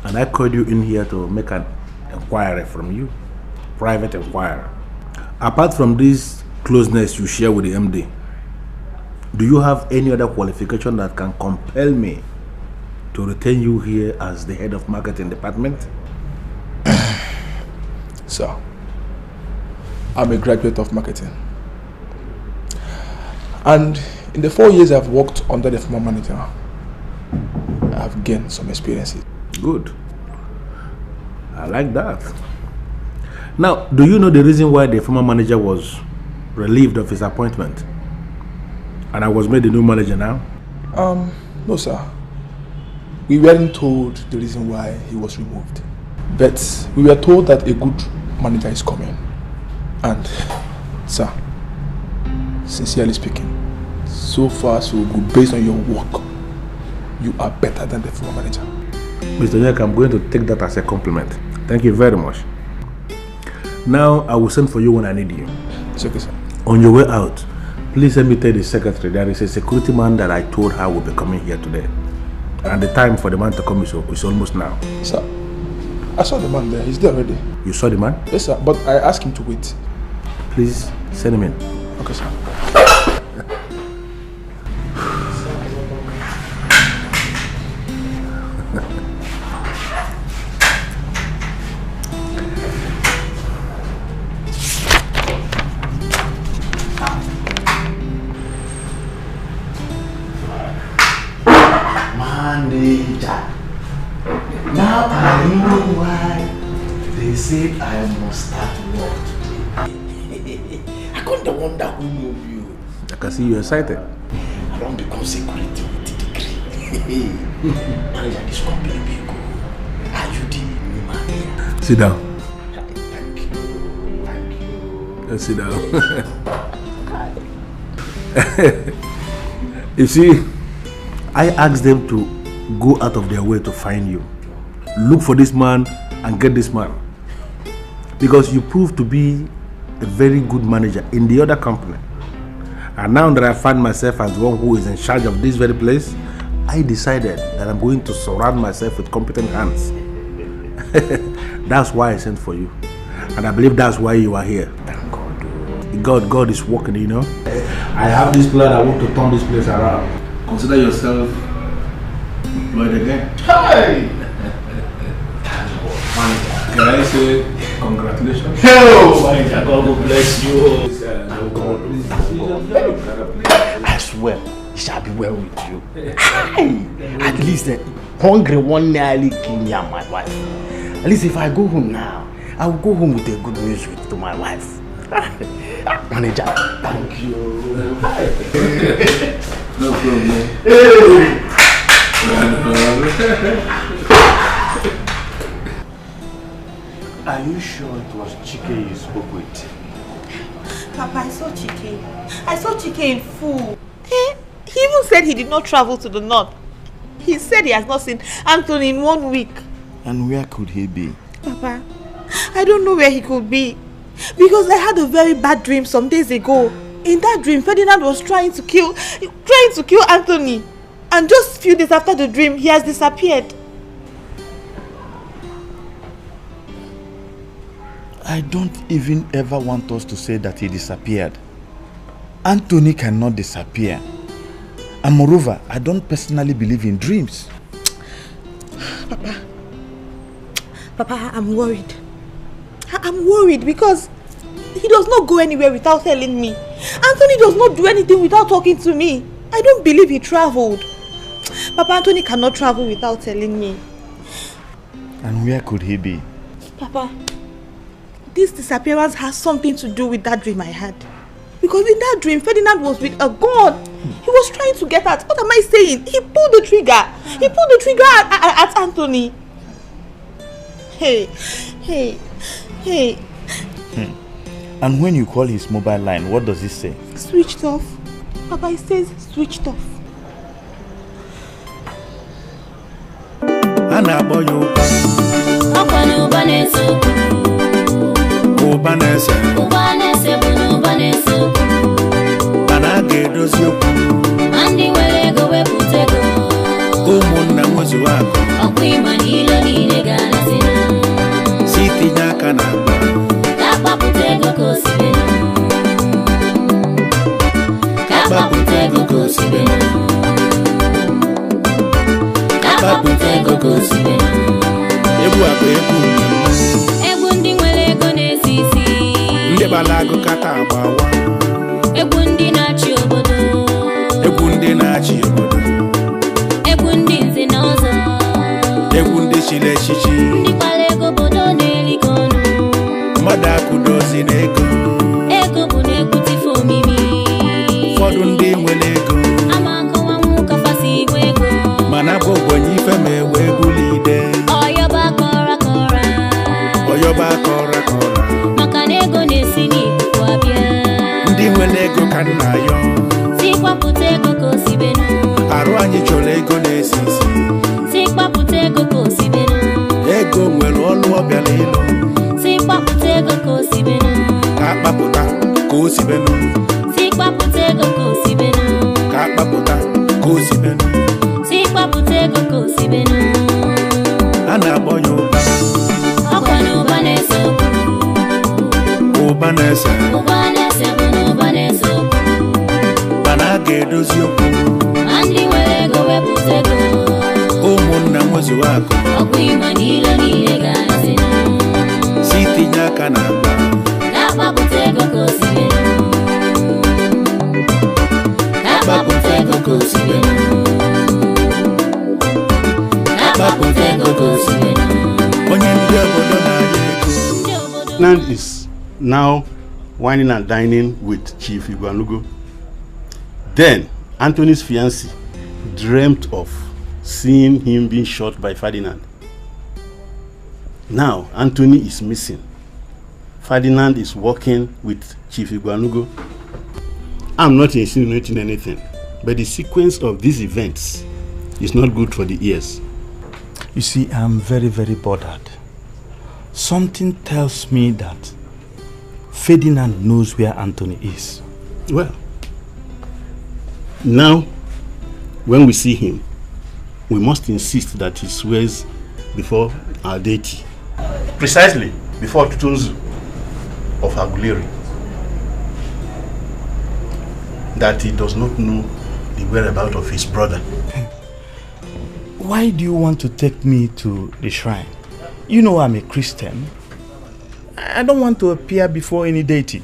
And I called you in here to make an inquiry from you. Private inquiry. Apart from this closeness you share with the MD, do you have any other qualification that can compel me to retain you here as the head of marketing department? Sir, I'm a graduate of marketing. And in the 4 years I've worked under the former manager, I've gained some experiences. Good. I like that. Now, do you know the reason why the former manager was relieved of his appointment and I was made the new manager now? No, sir. We weren't told the reason why he was removed. But we were told that a good manager is coming. And, sir, sincerely speaking, so far so good. Based on your work, you are better than the former manager. Mr. Onyeka, I'm going to take that as a compliment. Thank you very much. Now, I will send for you when I need you. It's okay, sir. On your way out, please let me tell the secretary there is a security man that I told her will be coming here today. And the time for the man to come is almost now. Sir, I saw the man there. He's there already. You saw the man? Yes, sir. But I asked him to wait. Please send him in. Okay, sir. Now I know why they said I must start work today. I couldn't wonder who moved you. I can see you excited. I don't become security with the degree. Manager, this company be good. Are you the new man here? Sit down. Thank you. Thank you. Let's sit down. You see, I asked them to go out of their way to find you. Look for this man and get this man. Because you proved to be a very good manager in the other company. And now that I find myself as the one who is in charge of this very place, I decided that I'm going to surround myself with competent hands. That's why I sent for you. And I believe that's why you are here. Thank God. God is working, you know. I have this plan. I want to turn this place around. Consider yourself employed again. Hey! Can I say congratulations? Hello, manager. God bless you. I swear, it shall be well with you. Hey, at least the hungry one nearly killed me and my wife. At least if I go home now, I will go home with a good news to my wife. Manager, thank you. No problem. Hey. Are you sure it was Chike you spoke with? Papa, I saw Chike. I saw Chike in full. He even said he did not travel to the north. He said he has not seen Anthony in 1 week. And where could he be? Papa, I don't know where he could be. Because I had a very bad dream some days ago. In that dream, Ferdinand was trying to kill Anthony. And just a few days after the dream, he has disappeared. I don't even ever want us to say that he disappeared. Anthony cannot disappear. And moreover, I don't personally believe in dreams. Papa, I'm worried. I'm worried because he does not go anywhere without telling me. Anthony does not do anything without talking to me. I don't believe he traveled. Papa, Anthony cannot travel without telling me. And where could he be? Papa, this disappearance has something to do with that dream I had. Because in that dream, Ferdinand was with a gun. He was trying to get out. What am I saying? He pulled the trigger. He pulled the trigger at Anthony. Hey. And when you call his mobile line, what does he say? Switched off. Papa, he says switched off. Ferdinand is now whining and dining with Chief Igwanugo. Then Anthony's fiancée dreamt of seeing him being shot by Ferdinand. Now Anthony is missing. Ferdinand is working with Chief Igwanugo. I'm not insinuating anything, but the sequence of these events is not good for the ears. You see, I'm very, very bothered. Something tells me that Ferdinand knows where Anthony is. Well, now, when we see him, we must insist that he swears before our deity. Precisely before Tutunzu of Aguleri, that he does not know the whereabouts of his brother. Why do you want to take me to the shrine? You know I'm a Christian. I don't want to appear before any deity.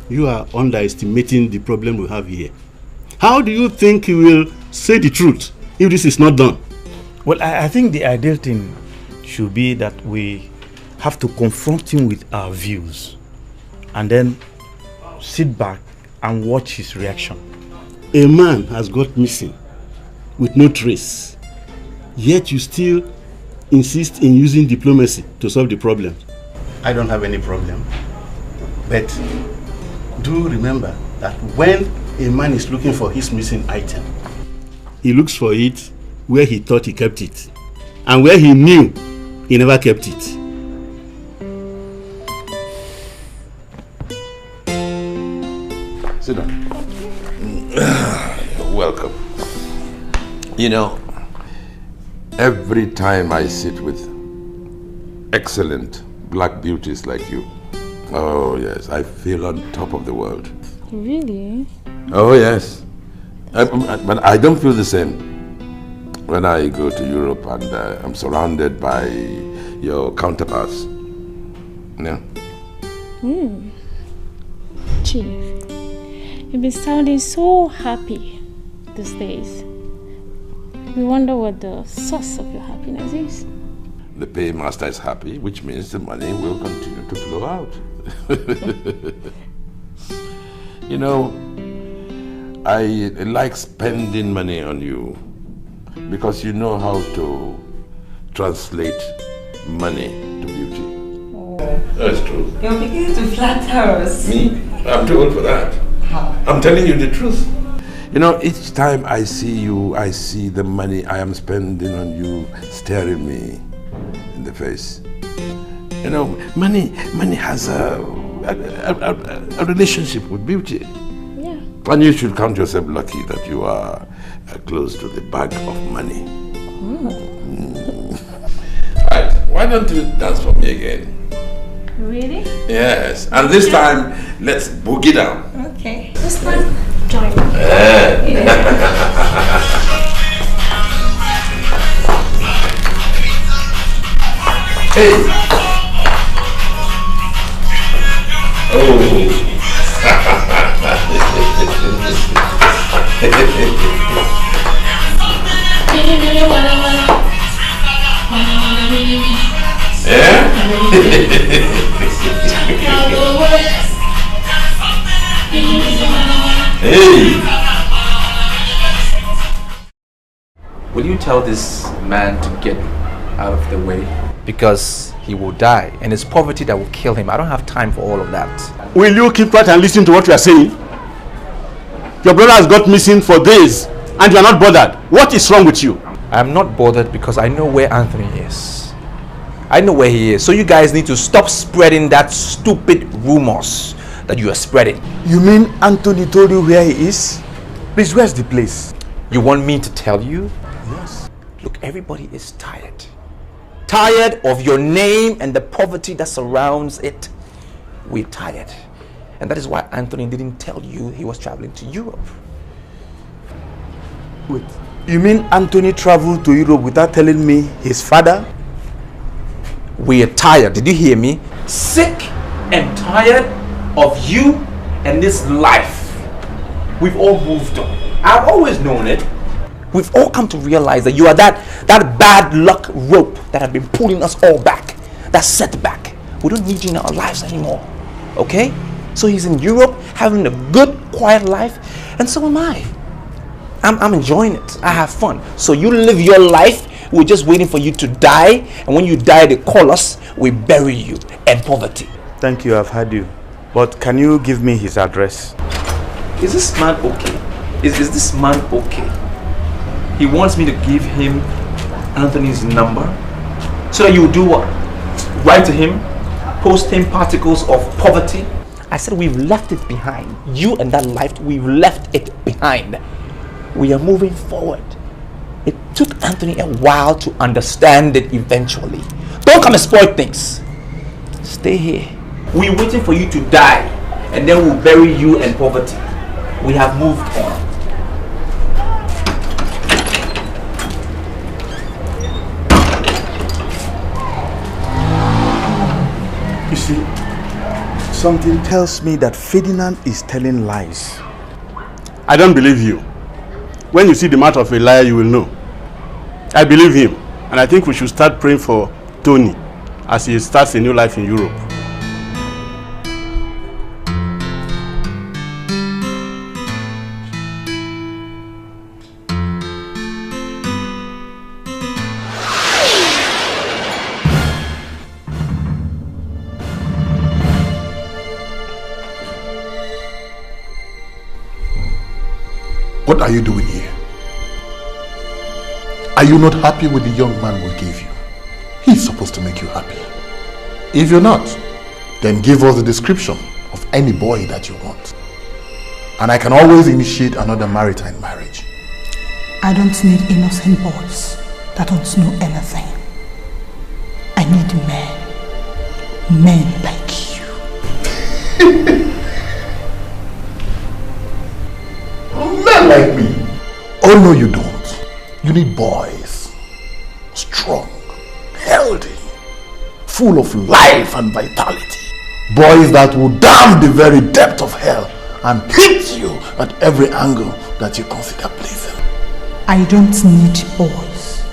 You are underestimating the problem we have here. How do you think he will say the truth if this is not done? Well, I think the ideal thing should be that we have to confront him with our views and then sit back and watch his reaction. A man has got missing with no trace, yet you still insist in using diplomacy to solve the problem. I don't have any problem, but do remember that when a man is looking for his missing item, he looks for it where he thought he kept it, and where he knew he never kept it. Sit down. You're welcome. You know, every time I sit with excellent black beauties like you, oh yes, I feel on top of the world. Really? Oh yes. But I don't feel the same when I go to Europe and I'm surrounded by your counterparts. Yeah? Chief, you've been sounding so happy these days. We wonder what the source of your happiness is. the paymaster is happy, which means the money will continue to flow out. You know, I like spending money on you because you know how to translate money to beauty. Oh. That's true. You're beginning to flatter us. Me? I'm too old for that. How? I'm telling you the truth. You know, each time I see you, I see the money I am spending on you staring me in the face. You know, money has a relationship with beauty. Yeah. And you should count yourself lucky that you are close to the bag of money. Right, why don't you dance for me again? Really? Yes, and this time, let's boogie down. Okay. This time, join me. Hey! Oh! Yeah? Hey! Will you tell this man to get out of the way? Because he will die, and it's poverty that will kill him. I don't have time for all of that. Will you keep quiet and listen to what you are saying? Your brother has got missing for days and you are not bothered. What is wrong with you? I'm not bothered because I know where Anthony is. I know where he is. So you guys need to stop spreading that stupid rumors that you are spreading. You mean Anthony told you where he is? Please, where's the place? You want me to tell you? Yes. Look, everybody is tired. Tired of your name and the poverty that surrounds it. We're tired. And that is why Anthony didn't tell you he was traveling to Europe. Wait, you mean Anthony traveled to Europe without telling me his father? We are tired. Did you hear me? Sick and tired of you and this life. We've all moved on. I've always known it. We've all come to realize that you are that bad luck rope that have been pulling us all back. That setback. We don't need you in our lives anymore. Okay? So he's in Europe having a good, quiet life, and so am I. I'm enjoying it. I have fun. So you live your life. We're just waiting for you to die, and when you die, they call us. We bury you in poverty. Thank you, I've heard you. But can you give me his address? Is this man okay? Is this man okay? He wants me to give him Anthony's number so that you do what? Write to him, post him particles of poverty. I said we've left it behind. You and that life, we've left it behind. We are moving forward. It took Anthony a while to understand it eventually. Don't come and spoil things. Stay here. We're waiting for you to die, and then we'll bury you in poverty. We have moved on. You see, something tells me that Ferdinand is telling lies. I don't believe you. When you see the mouth of a liar, you will know. I believe him, and I think we should start praying for Tony as he starts a new life in Europe. What are you doing here? Are you not happy with the young man we gave you? He's supposed to make you happy. If you're not, then give us the description of any boy that you want. And I can always initiate another maritime marriage. I don't need innocent boys that don't know anything. I need men. Men like you. Men like me? Oh no, you don't. You need boys. Strong, healthy, full of life and vitality. Boys that will damn the very depth of hell and hit you at every angle that you consider pleasing. I don't need boys.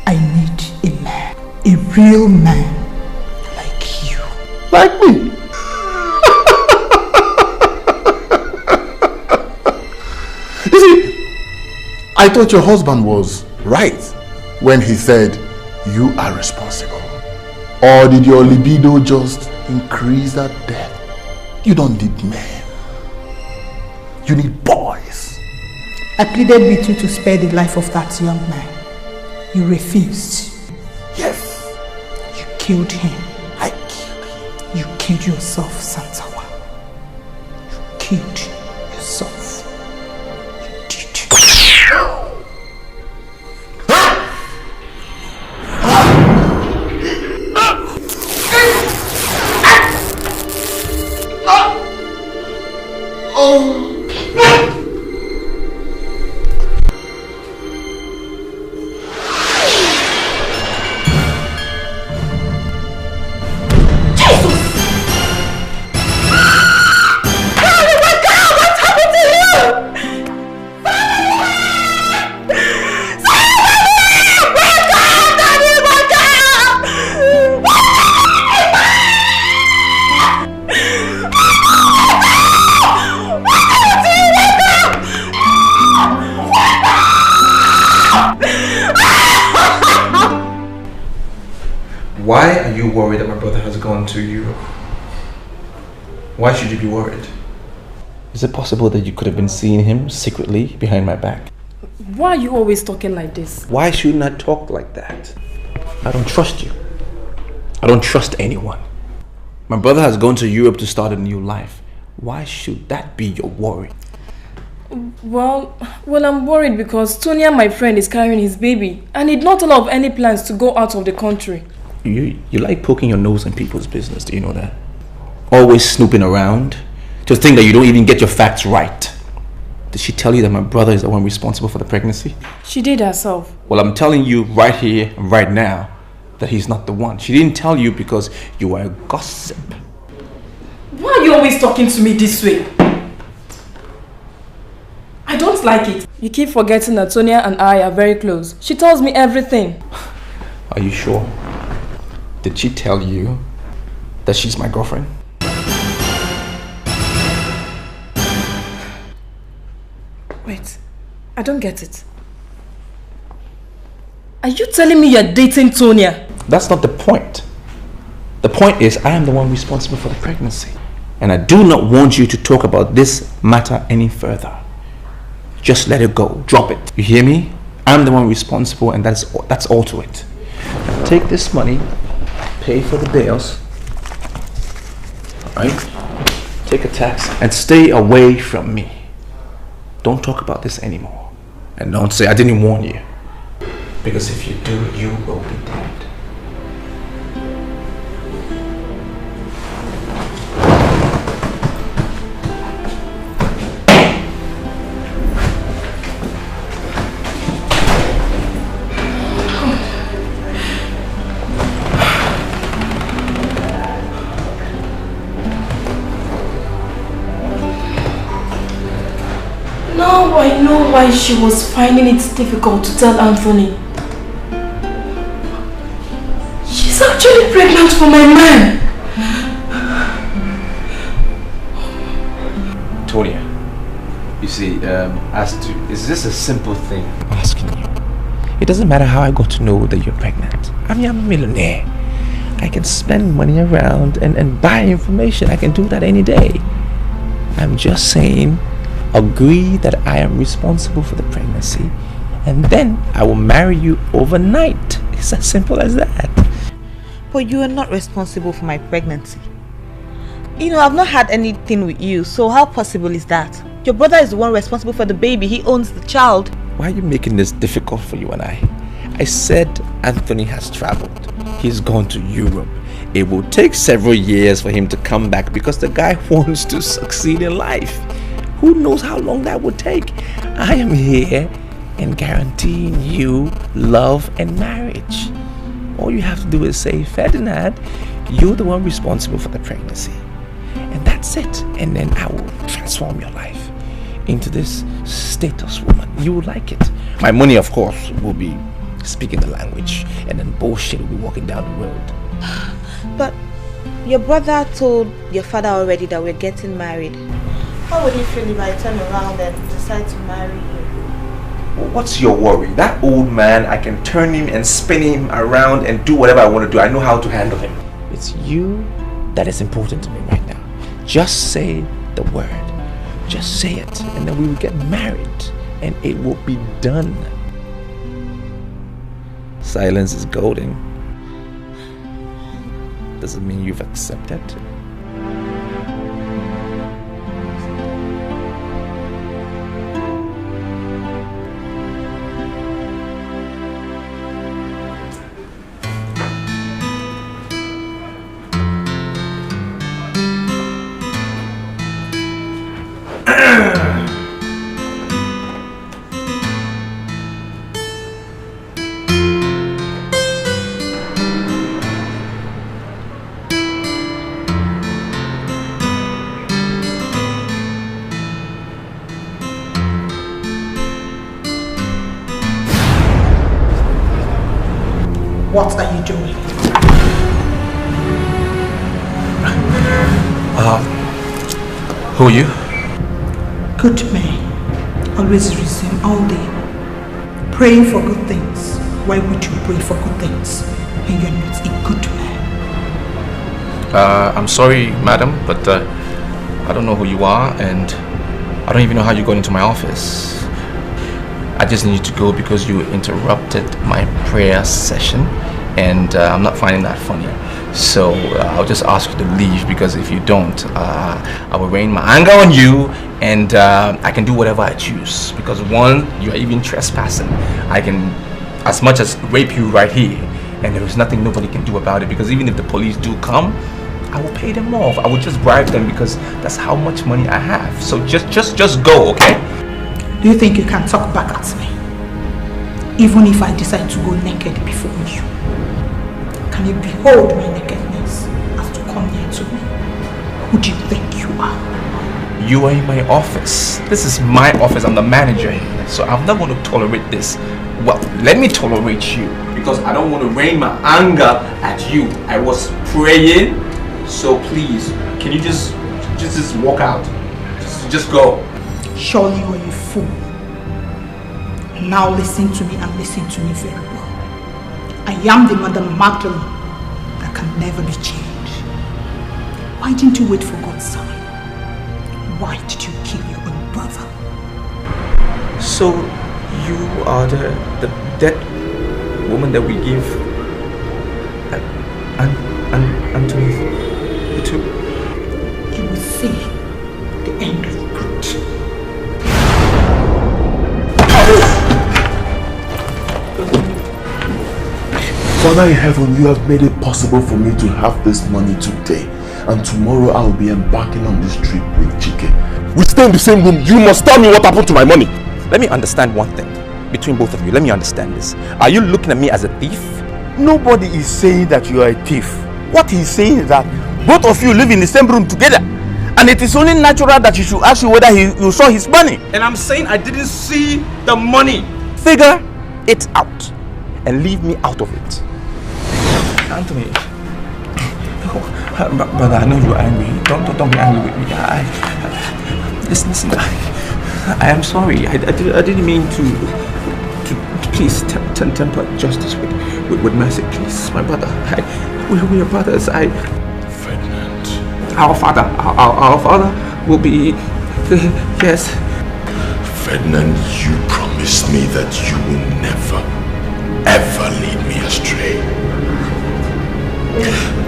I need a man. real man like you. Like me? You see, I thought your husband was right when he said you are responsible. Or did your libido just increase that depth? You don't need men. You need boys. I pleaded with you to spare the life of that young man. You refused. Yes. You killed him. I killed him. You killed yourself, Santawa. You killed yourself. Why are you worried that my brother has gone to Europe? Why should you be worried? Is it possible that you could have been seeing him secretly behind my back? Why are you always talking like this? Why shouldn't I talk like that? I don't trust you. I don't trust anyone. My brother has gone to Europe to start a new life. Why should that be your worry? Well, I'm worried because Tonya, my friend, is carrying his baby and he'd not allowed any plans to go out of the country. You like poking your nose in people's business, do you know that? Always snooping around to think that you don't even get your facts right. Did she tell you that my brother is the one responsible for the pregnancy? She did herself. Well, I'm telling you right here, right now, that he's not the one. She didn't tell you because you are a gossip. Why are you always talking to me this way? I don't like it. You keep forgetting that Tonya and I are very close. She tells me everything. Are you sure? Did she tell you that she's my girlfriend? Wait, I don't get it. Are you telling me you're dating Tonya? That's not the point. The point is I am the one responsible for the pregnancy. And I do not want you to talk about this matter any further. Just let it go. Drop it. You hear me? I'm the one responsible and that's all to it. Now take this money, pay for the bills, alright? Take a taxi and stay away from me. Don't talk about this anymore. And don't say I didn't warn you. Because if you do, you will be dead. Now I know why she was finding it difficult to tell Anthony. She's actually pregnant for my man. Tonya, you see, is this a simple thing I'm asking you? It doesn't matter how I got to know that you're pregnant. I'm a millionaire. I can spend money around and buy information. I can do that any day. I'm just saying, agree that I am responsible for the pregnancy and then I will marry you overnight. It's as simple as that. But you are not responsible for my pregnancy. You know, I've not had anything with you, so how possible is that? Your brother is the one responsible for the baby. He owns the child. Why are you making this difficult for you and I? I said Anthony has traveled. He's gone to Europe. It will take several years for him to come back because the guy wants to succeed in life. Who knows how long that would take? I am here and guaranteeing you love and marriage. All you have to do is say, Ferdinand, you're the one responsible for the pregnancy. And that's it. And then I will transform your life into this status woman. You will like it. My money, of course, will be speaking the language, and then bullshit will be walking down the road. But your brother told your father already that we're getting married. How would he feel if I turn around and decide to marry you? What's your worry? That old man, I can turn him and spin him around and do whatever I want to do. I know how to handle him. It's you that is important to me right now. Just say the word. Just say it, and then we will get married, and it will be done. Silence is golden. Does it mean you've accepted? What are you doing? Who are you? Good man. Always resume all day. Praying for good things. Why would you pray for good things when you're not a good man? I'm sorry, madam, but I don't know who you are, and I don't even know how you got into my office. I just need to go because you interrupted my prayer session, and I'm not finding that funny. So I'll just ask you to leave, because if you don't, I will rain my anger on you, and I can do whatever I choose. Because one, you are even trespassing. I can, as much as rape you right here, and there is nothing nobody can do about it. Because even if the police do come, I will pay them off. I will just bribe them, because that's how much money I have. So just go, okay? Do you think you can talk back at me? Even if I decide to go naked before you? Can you behold my nakedness as to come near to me? Who do you think you are? You are in my office. This is my office. I'm the manager here. So I'm not going to tolerate this. Well, let me tolerate you, because I don't want to rain my anger at you. I was praying. So please, can you just walk out? Just go. Surely you are a fool. Now listen to me, and listen to me very well. I am the Mother Magdalene that can never be changed. Why didn't you wait for God's sign? Why did you kill your own brother? So you are the dead woman that we give Anthony to? You will see the end of good. Father in heaven, you have made it possible for me to have this money today, and tomorrow I will be embarking on this trip with Chike. We stay in the same room. You must tell me what happened to my money. Let me understand one thing between both of you. Let me understand this. Are you looking at me as a thief? Nobody is saying that you are a thief. What he's saying is that both of you live in the same room together, and it is only natural that you should ask you whether you saw his money. And I'm saying I didn't see the money. Figure it out and leave me out of it. Anthony, brother, I know you're angry. Don't be angry with me. Listen. I am sorry. I didn't mean to please temper justice with mercy, please, my brother. We are brothers. Ferdinand. Our father will be yes. Ferdinand, you promised me that you will never, ever lead me astray.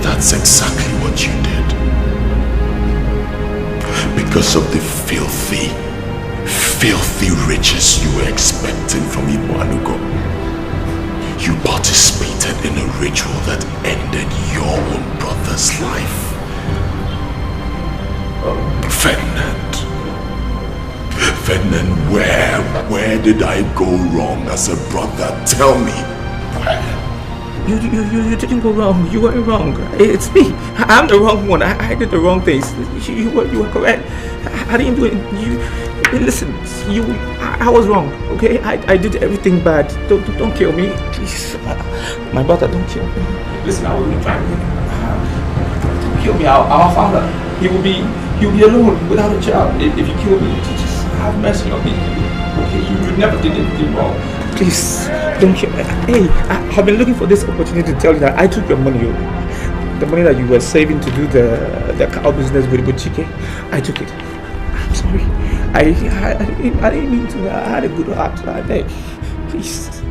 That's exactly what you did. Because of the filthy riches you were expecting from Ibuanugo, you participated in a ritual that ended your own brother's life. Ferdinand, where did I go wrong as a brother? Tell me, where? You didn't go wrong. You weren't wrong. It's me. I'm the wrong one. I did the wrong things. You were correct. I didn't do it. Listen, I was wrong, okay? I did everything bad. Don't kill me, please. My brother, don't kill me. Listen, I will be fine. Don't kill me. Our father, he'll be alone without a child. If you kill me, just have mercy on me. Okay, you never did anything wrong. Please, don't kill me. Hey, I've been looking for this opportunity to tell you that I took your money. The money that you were saving to do the cow business with Chike, I took it. I'm sorry. I didn't mean to. I had a good heart. I beg. Please.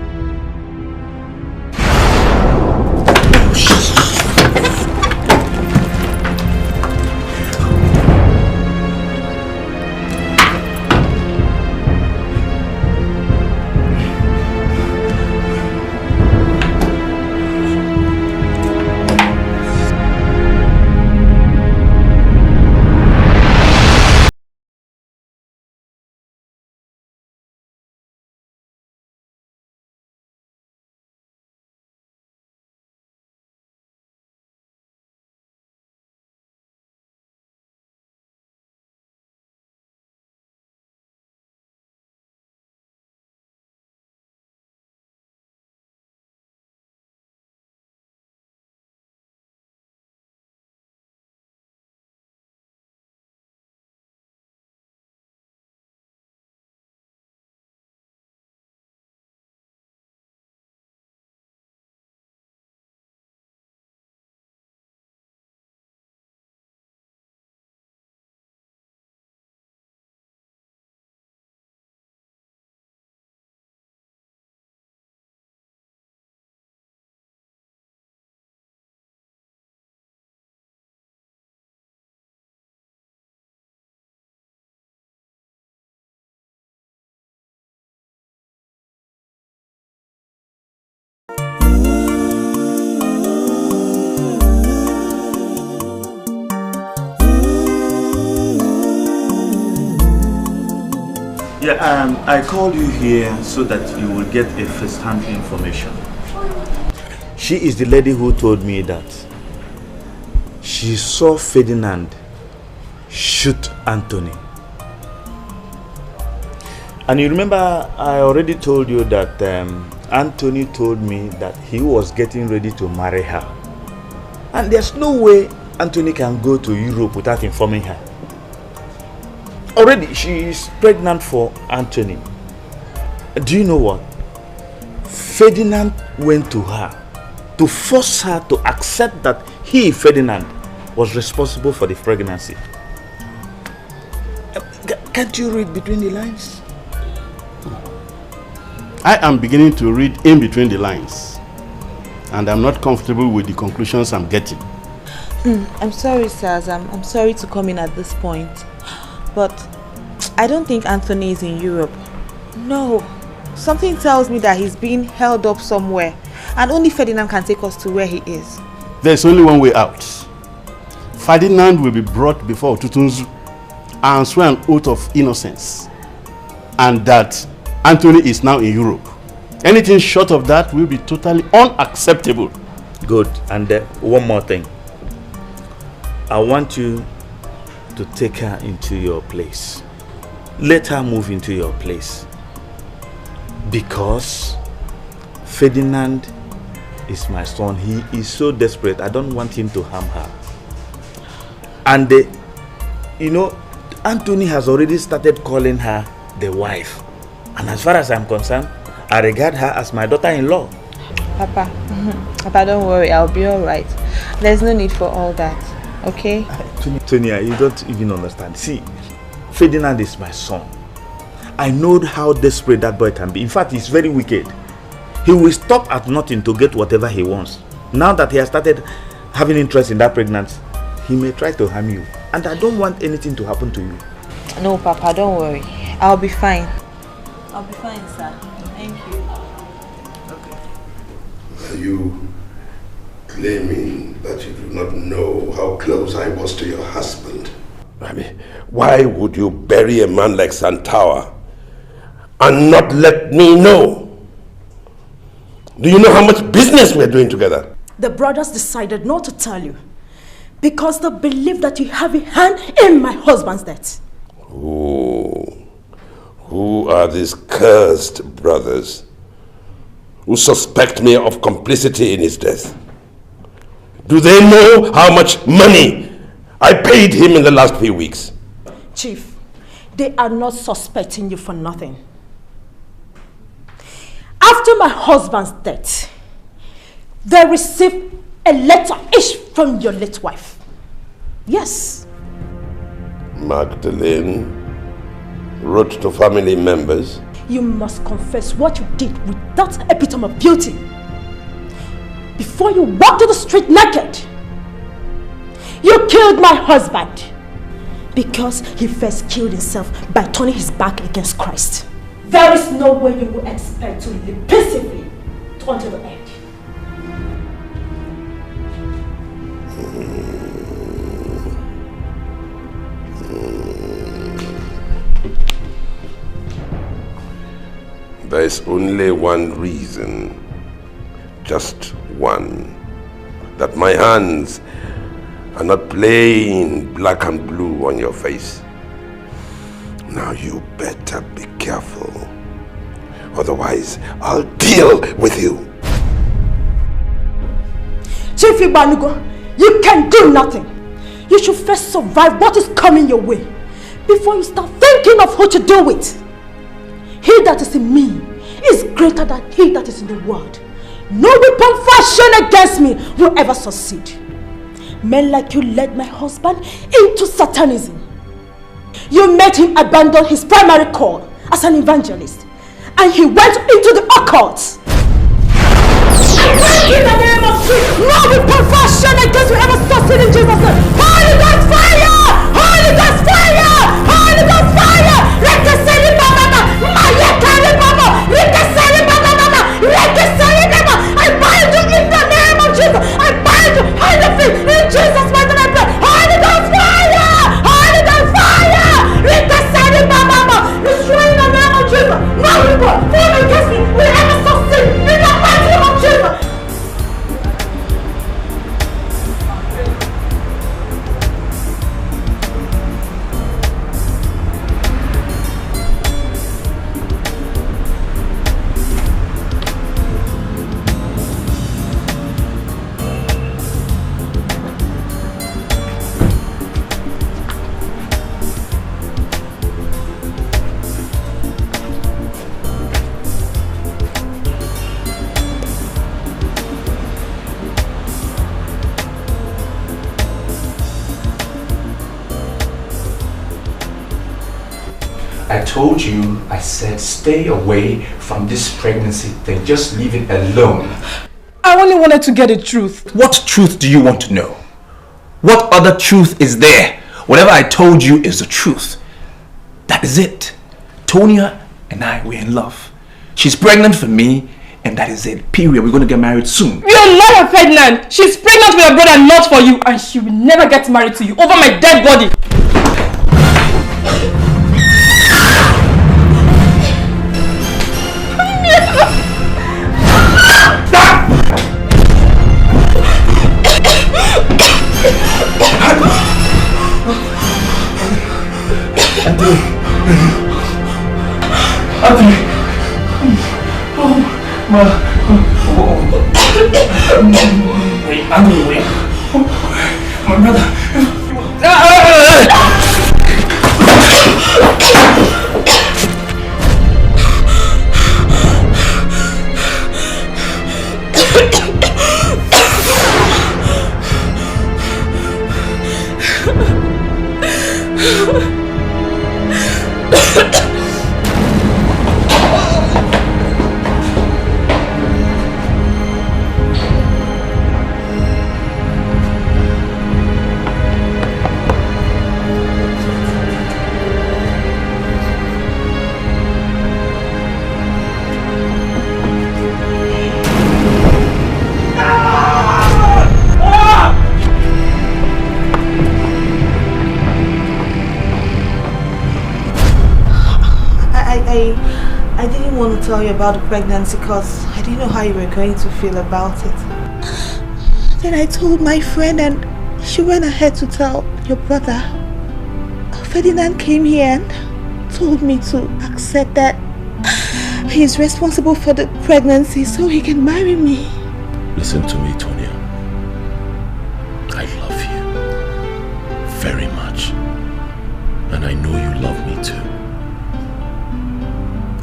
Yeah, I called you here so that you will get a first-hand information. She is the lady who told me that she saw Ferdinand shoot Anthony. And you remember I already told you that Anthony told me that he was getting ready to marry her. And there's no way Anthony can go to Europe without informing her. Already, she is pregnant for Anthony. Do you know what? Ferdinand went to her to force her to accept that he, Ferdinand, was responsible for the pregnancy. Can't you read between the lines? I am beginning to read in between the lines. And I'm not comfortable with the conclusions I'm getting. I'm sorry, sirs. I'm sorry to come in at this point. But I don't think Anthony is in Europe. No. Something tells me that he's being held up somewhere. And only Ferdinand can take us to where he is. There's only one way out. Ferdinand will be brought before Tutunzu and swear an oath of innocence. And that Anthony is now in Europe. Anything short of that will be totally unacceptable. Good. And one more thing. I want you to take her into your place. Let her move into your place. Because Ferdinand is my son. He is so desperate. I don't want him to harm her. And you know, Anthony has already started calling her the wife. And as far as I'm concerned, I regard her as my daughter-in-law. Papa, Papa, don't worry. I'll be all right. There's no need for all that. Okay? Tonya, you don't even understand. See, Ferdinand is my son. I know how desperate that boy can be. In fact, he's very wicked. He will stop at nothing to get whatever he wants. Now that he has started having interest in that pregnancy, he may try to harm you. And I don't want anything to happen to you. No, Papa, don't worry. I'll be fine. I'll be fine, sir. Thank you. Are you claiming that you do not know how close I was to your husband? I mean, why would you bury a man like Santawa and not let me know? Do you know how much business we're doing together? The brothers decided not to tell you because they believe that you have a hand in my husband's death. Who are these cursed brothers who suspect me of complicity in his death? Do they know how much money I paid him in the last few weeks? Chief, they are not suspecting you for nothing. After my husband's death, they received a letter each from your late wife. Yes. Magdalene wrote to family members. You must confess what you did with that epitome of beauty before you walked to the street naked. You killed my husband because he first killed himself by turning his back against Christ. There is no way you will expect to live peacefully until the end. There is only one reason, just one, that my hands are not plain black and blue on your face. Now you better be careful, otherwise I'll deal with you. Chief Ibanugo, you can do nothing. You should first survive what is coming your way before you start thinking of who to do with. He that is in me is greater than he that is in the world. No weapon fashioned against me will ever succeed. Men like you led my husband into Satanism. You made him abandon his primary call as an evangelist, and he went into the occult. In the name of Jesus, no weapon fashioned against you ever succeed in Jesus' name. Holy Ghost fire! Holy Ghost fire! Holy Ghost fire! Rekeseli mama, mayekali mama, rekeseli mama, rekeseli mama. I bind you in the name of Jesus. I bind you, hide the feet in Jesus' mighty name. Holy Ghost fire! Holy Ghost fire! Rekeseli mama, destroy in the name of Jesus. No weapon formed against me will ever succeed in the mighty name of Jesus. I told you, I said stay away from this pregnancy thing. Just leave it alone. I only wanted to get the truth. What truth do you want to know? What other truth is there? Whatever I told you is the truth. That is it. Tonya and I, we're in love. She's pregnant for me, and that is it. Period. We're going to get married soon. You're not a pregnant. She's pregnant for your brother, not for you. And she will never get married to you over my dead body. Anthony! Oh, wait, Anthony, wait. My brother. I didn't want to tell you about the pregnancy because I didn't know how you were going to feel about it. Then I told my friend and she went ahead to tell your brother. Ferdinand came here and told me to accept that he is responsible for the pregnancy so he can marry me. Listen to me, Tonia. I love you very much. And I know you love me too.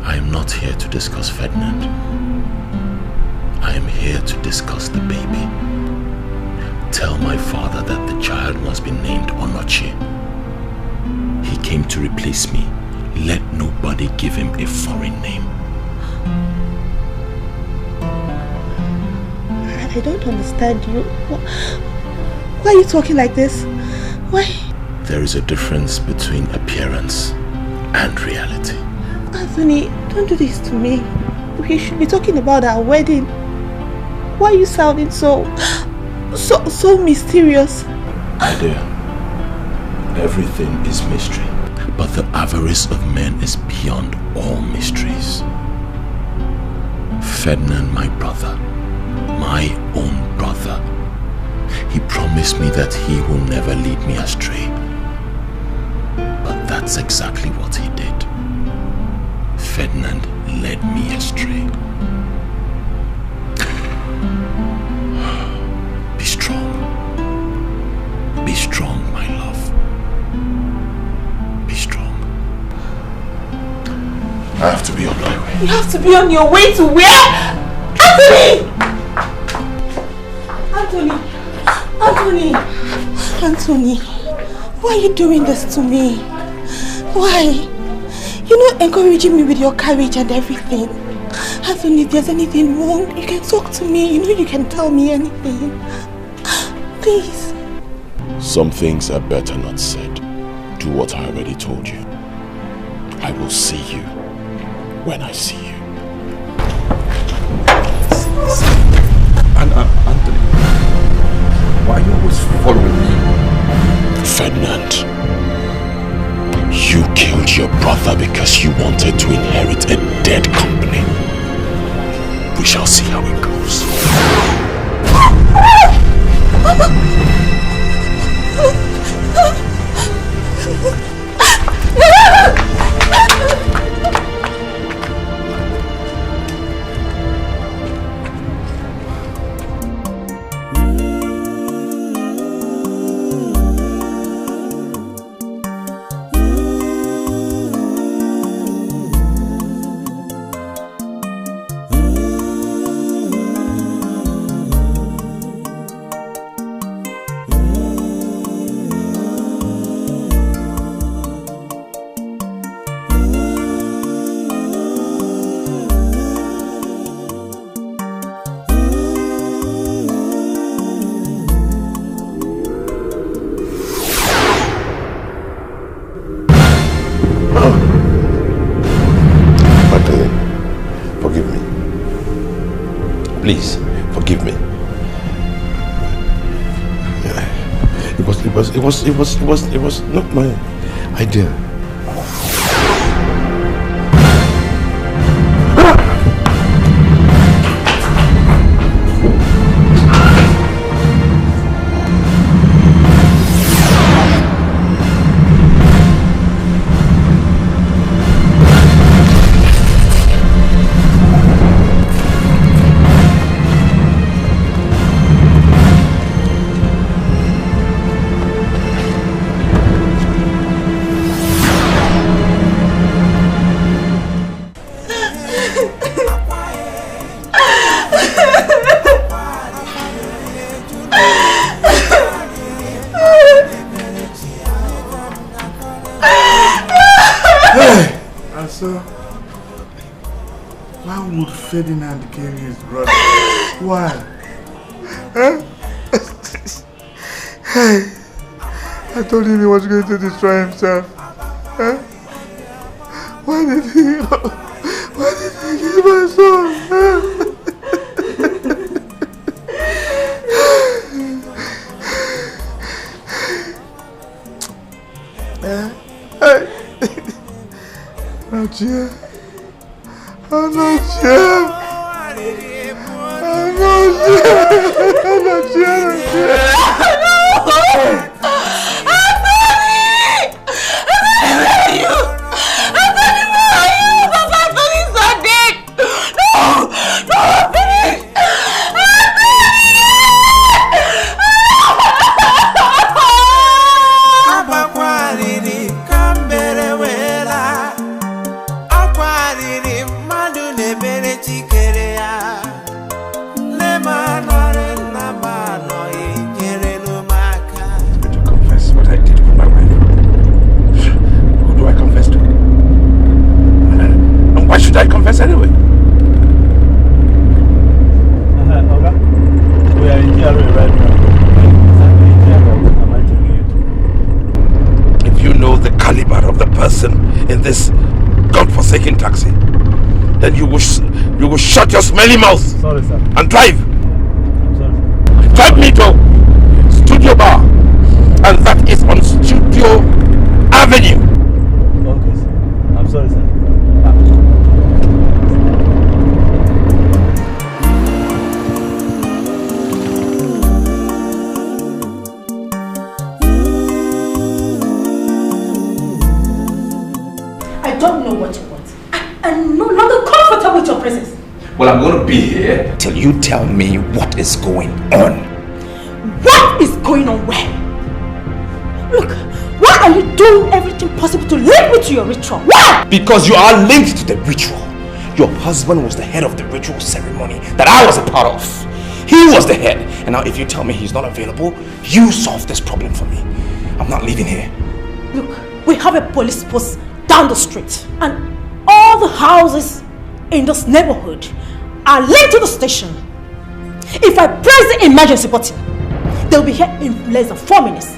I am not here to discuss Ferdinand. I am here to discuss the baby. Tell my father that the child must be named Onochie. He came to replace me. Let nobody give him a foreign name. I don't understand you. Why are you talking like this? Why? There is a difference between appearance and reality. Anthony, don't do this to me. We should be talking about our wedding. Why are you sounding so mysterious? I do. Everything is mystery. But the avarice of men is beyond all mysteries. Ferdinand, my brother, my own brother, he promised me that he will never lead me astray. But that's exactly what he did. Ferdinand led me astray. Be strong. Be strong, my love. Be strong. I have to be on my way. You have to be on your way to where? Anthony! Anthony, why are you doing this to me? Why? You're not encouraging me with your courage and everything. Anthony, if there's anything wrong, you can talk to me. You know you can tell me anything. Please. Some things are better not said. Do what I already told you. I will see you when I see you. And Anthony, why are you always following me? Ferdinand, you killed your brother because you wanted to inherit a dead company. We shall see how it goes. Please, forgive me. It was not my idea. Why would Ferdinand kill his brother? Why? Huh? Hey, I told him he was going to destroy himself. Huh? Why did he kill my son? Huh? Anochie. mariri madu nebere chikere ya. Nema nore na mano ikere no maka. To confess what I did with my wife. Who do I confess to? And why should I confess anyway? We are in GRA right now. If you know the caliber of the person in this godforsaken taxi, then you will shut your smelly mouth. Sorry, sir. And drive. I'm sorry. Drive me to Studio Bar, and that is on Studio Avenue. Okay, sir. I'm sorry, sir. I don't know what you want. I'm no longer comfortable with your presence. Well, I'm going to be here till you tell me what is going on. What is going on where? Look, why are you doing everything possible to link me to your ritual? Why? Because you are linked to the ritual. Your husband was the head of the ritual ceremony that I was a part of. He was the head. And now if you tell me he's not available, you solve this problem for me. I'm not leaving here. Look, we have a police post down the street, and all the houses in this neighborhood are linked to the station. If I press the emergency button, they'll be here in less than 4 minutes.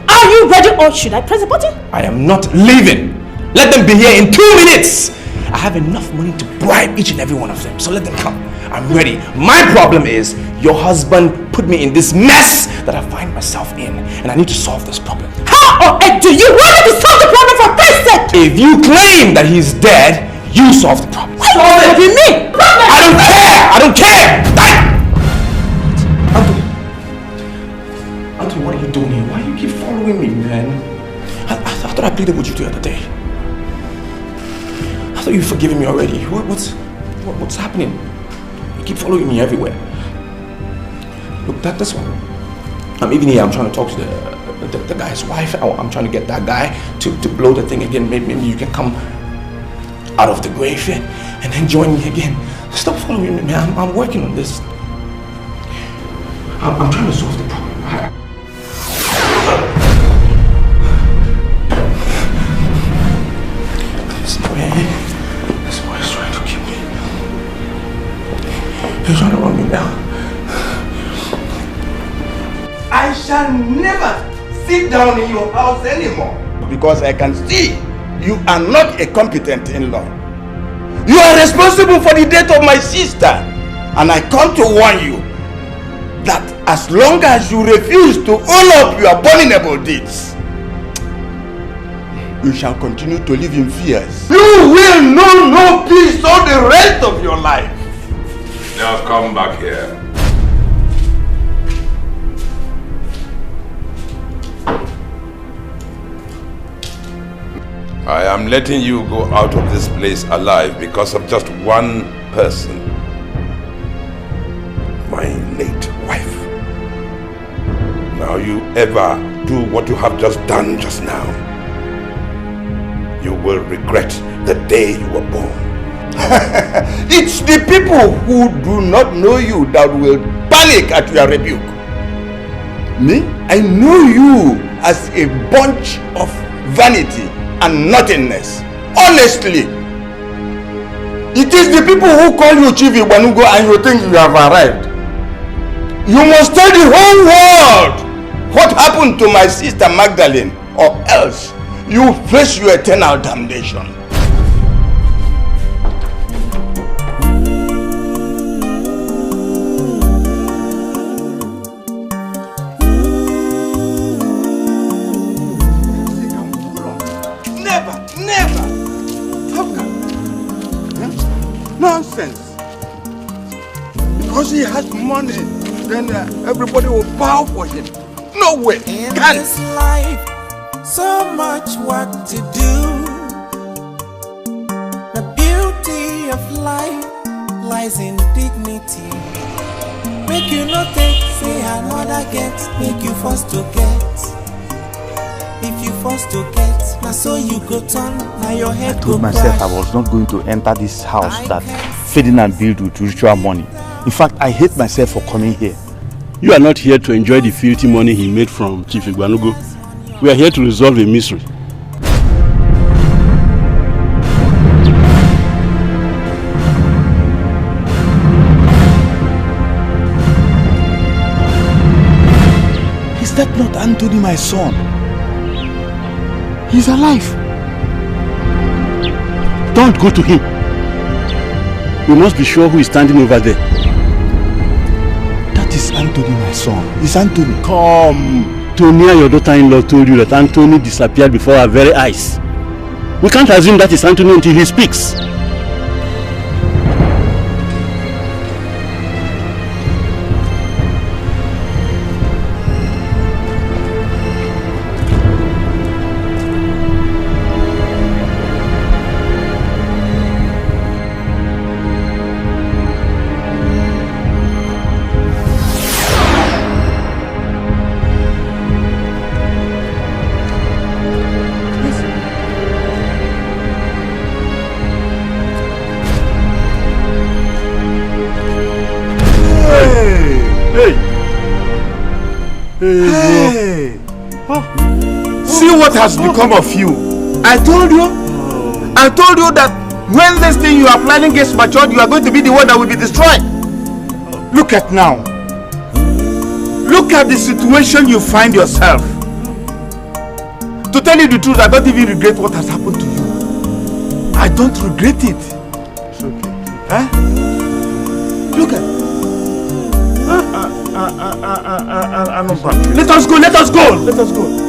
Are you ready, or should I press the button? I am not leaving. Let them be here in 2 minutes. I have enough money to bribe each and every one of them, so let them come. I'm ready. My problem is your husband put me in this mess that I find myself in, and I need to solve this problem. How on earth do you want me to solve the problem for Christ's sake? If you claim that he's dead, you solve the problem. What do you mean? I don't care! I don't care! Anthony, what are you doing here? Why do you keep following me, man? I thought I pleaded with you the other day. I thought you'd forgiven me already. What's happening? You keep following me everywhere. Look, this one. I'm even here. I'm trying to talk to the guy's wife. I'm trying to get that guy to blow the thing again. Maybe you can come out of the grave and then join me again. Stop following me, man. I'm working on this. I'm trying to solve the problem. This boy is trying to kill me. He's trying to run me down. I shall never sit down in your house anymore, because I can see you are not a competent in-law. You are responsible for the death of my sister, and I come to warn you that as long as you refuse to own up your abominable deeds, you shall continue to live in fears. You will know no peace all the rest of your life. Now come back here. I am letting you go out of this place alive because of just one person. My late wife. Now you ever do what you have just done just now, you will regret the day you were born. It's the people who do not know you that will panic at your rebuke. Me? I know you as a bunch of vanity and nothingness. Honestly, it is the people who call you Chief Ibanugo and you think you have arrived. You must tell the whole world what happened to my sister Magdalene, or else you face your eternal damnation. Never. How come? Nonsense. Because he has money, then everybody will bow for him. No way. In this life, so much work to do. The beauty of life lies in dignity. Make you not think, say another get. Make you first to get. If you first to get, Now so you go turn, now your head I told myself I was not going to enter this house that Ferdinand built with ritual money. In fact, I hate myself for coming here. You are not here to enjoy the filthy money he made from Chief Igwanugo. We are here to resolve a mystery. Is that not Anthony, my son? He's alive. Don't go to him. We must be sure who is standing over there. That is Anthony, my son. It's Anthony. Come. Tonia, your daughter-in-law, told you that Anthony disappeared before our very eyes. We can't assume that is Anthony until he speaks. Hey! Oh. See what has become of you. I told you that when this thing you are planning gets matured, you are going to be the one that will be destroyed. Look at now. Look at the situation you find yourself. To tell you the truth, I don't even regret what has happened to you. I don't regret it. It's okay. Huh? Look at. Let us go.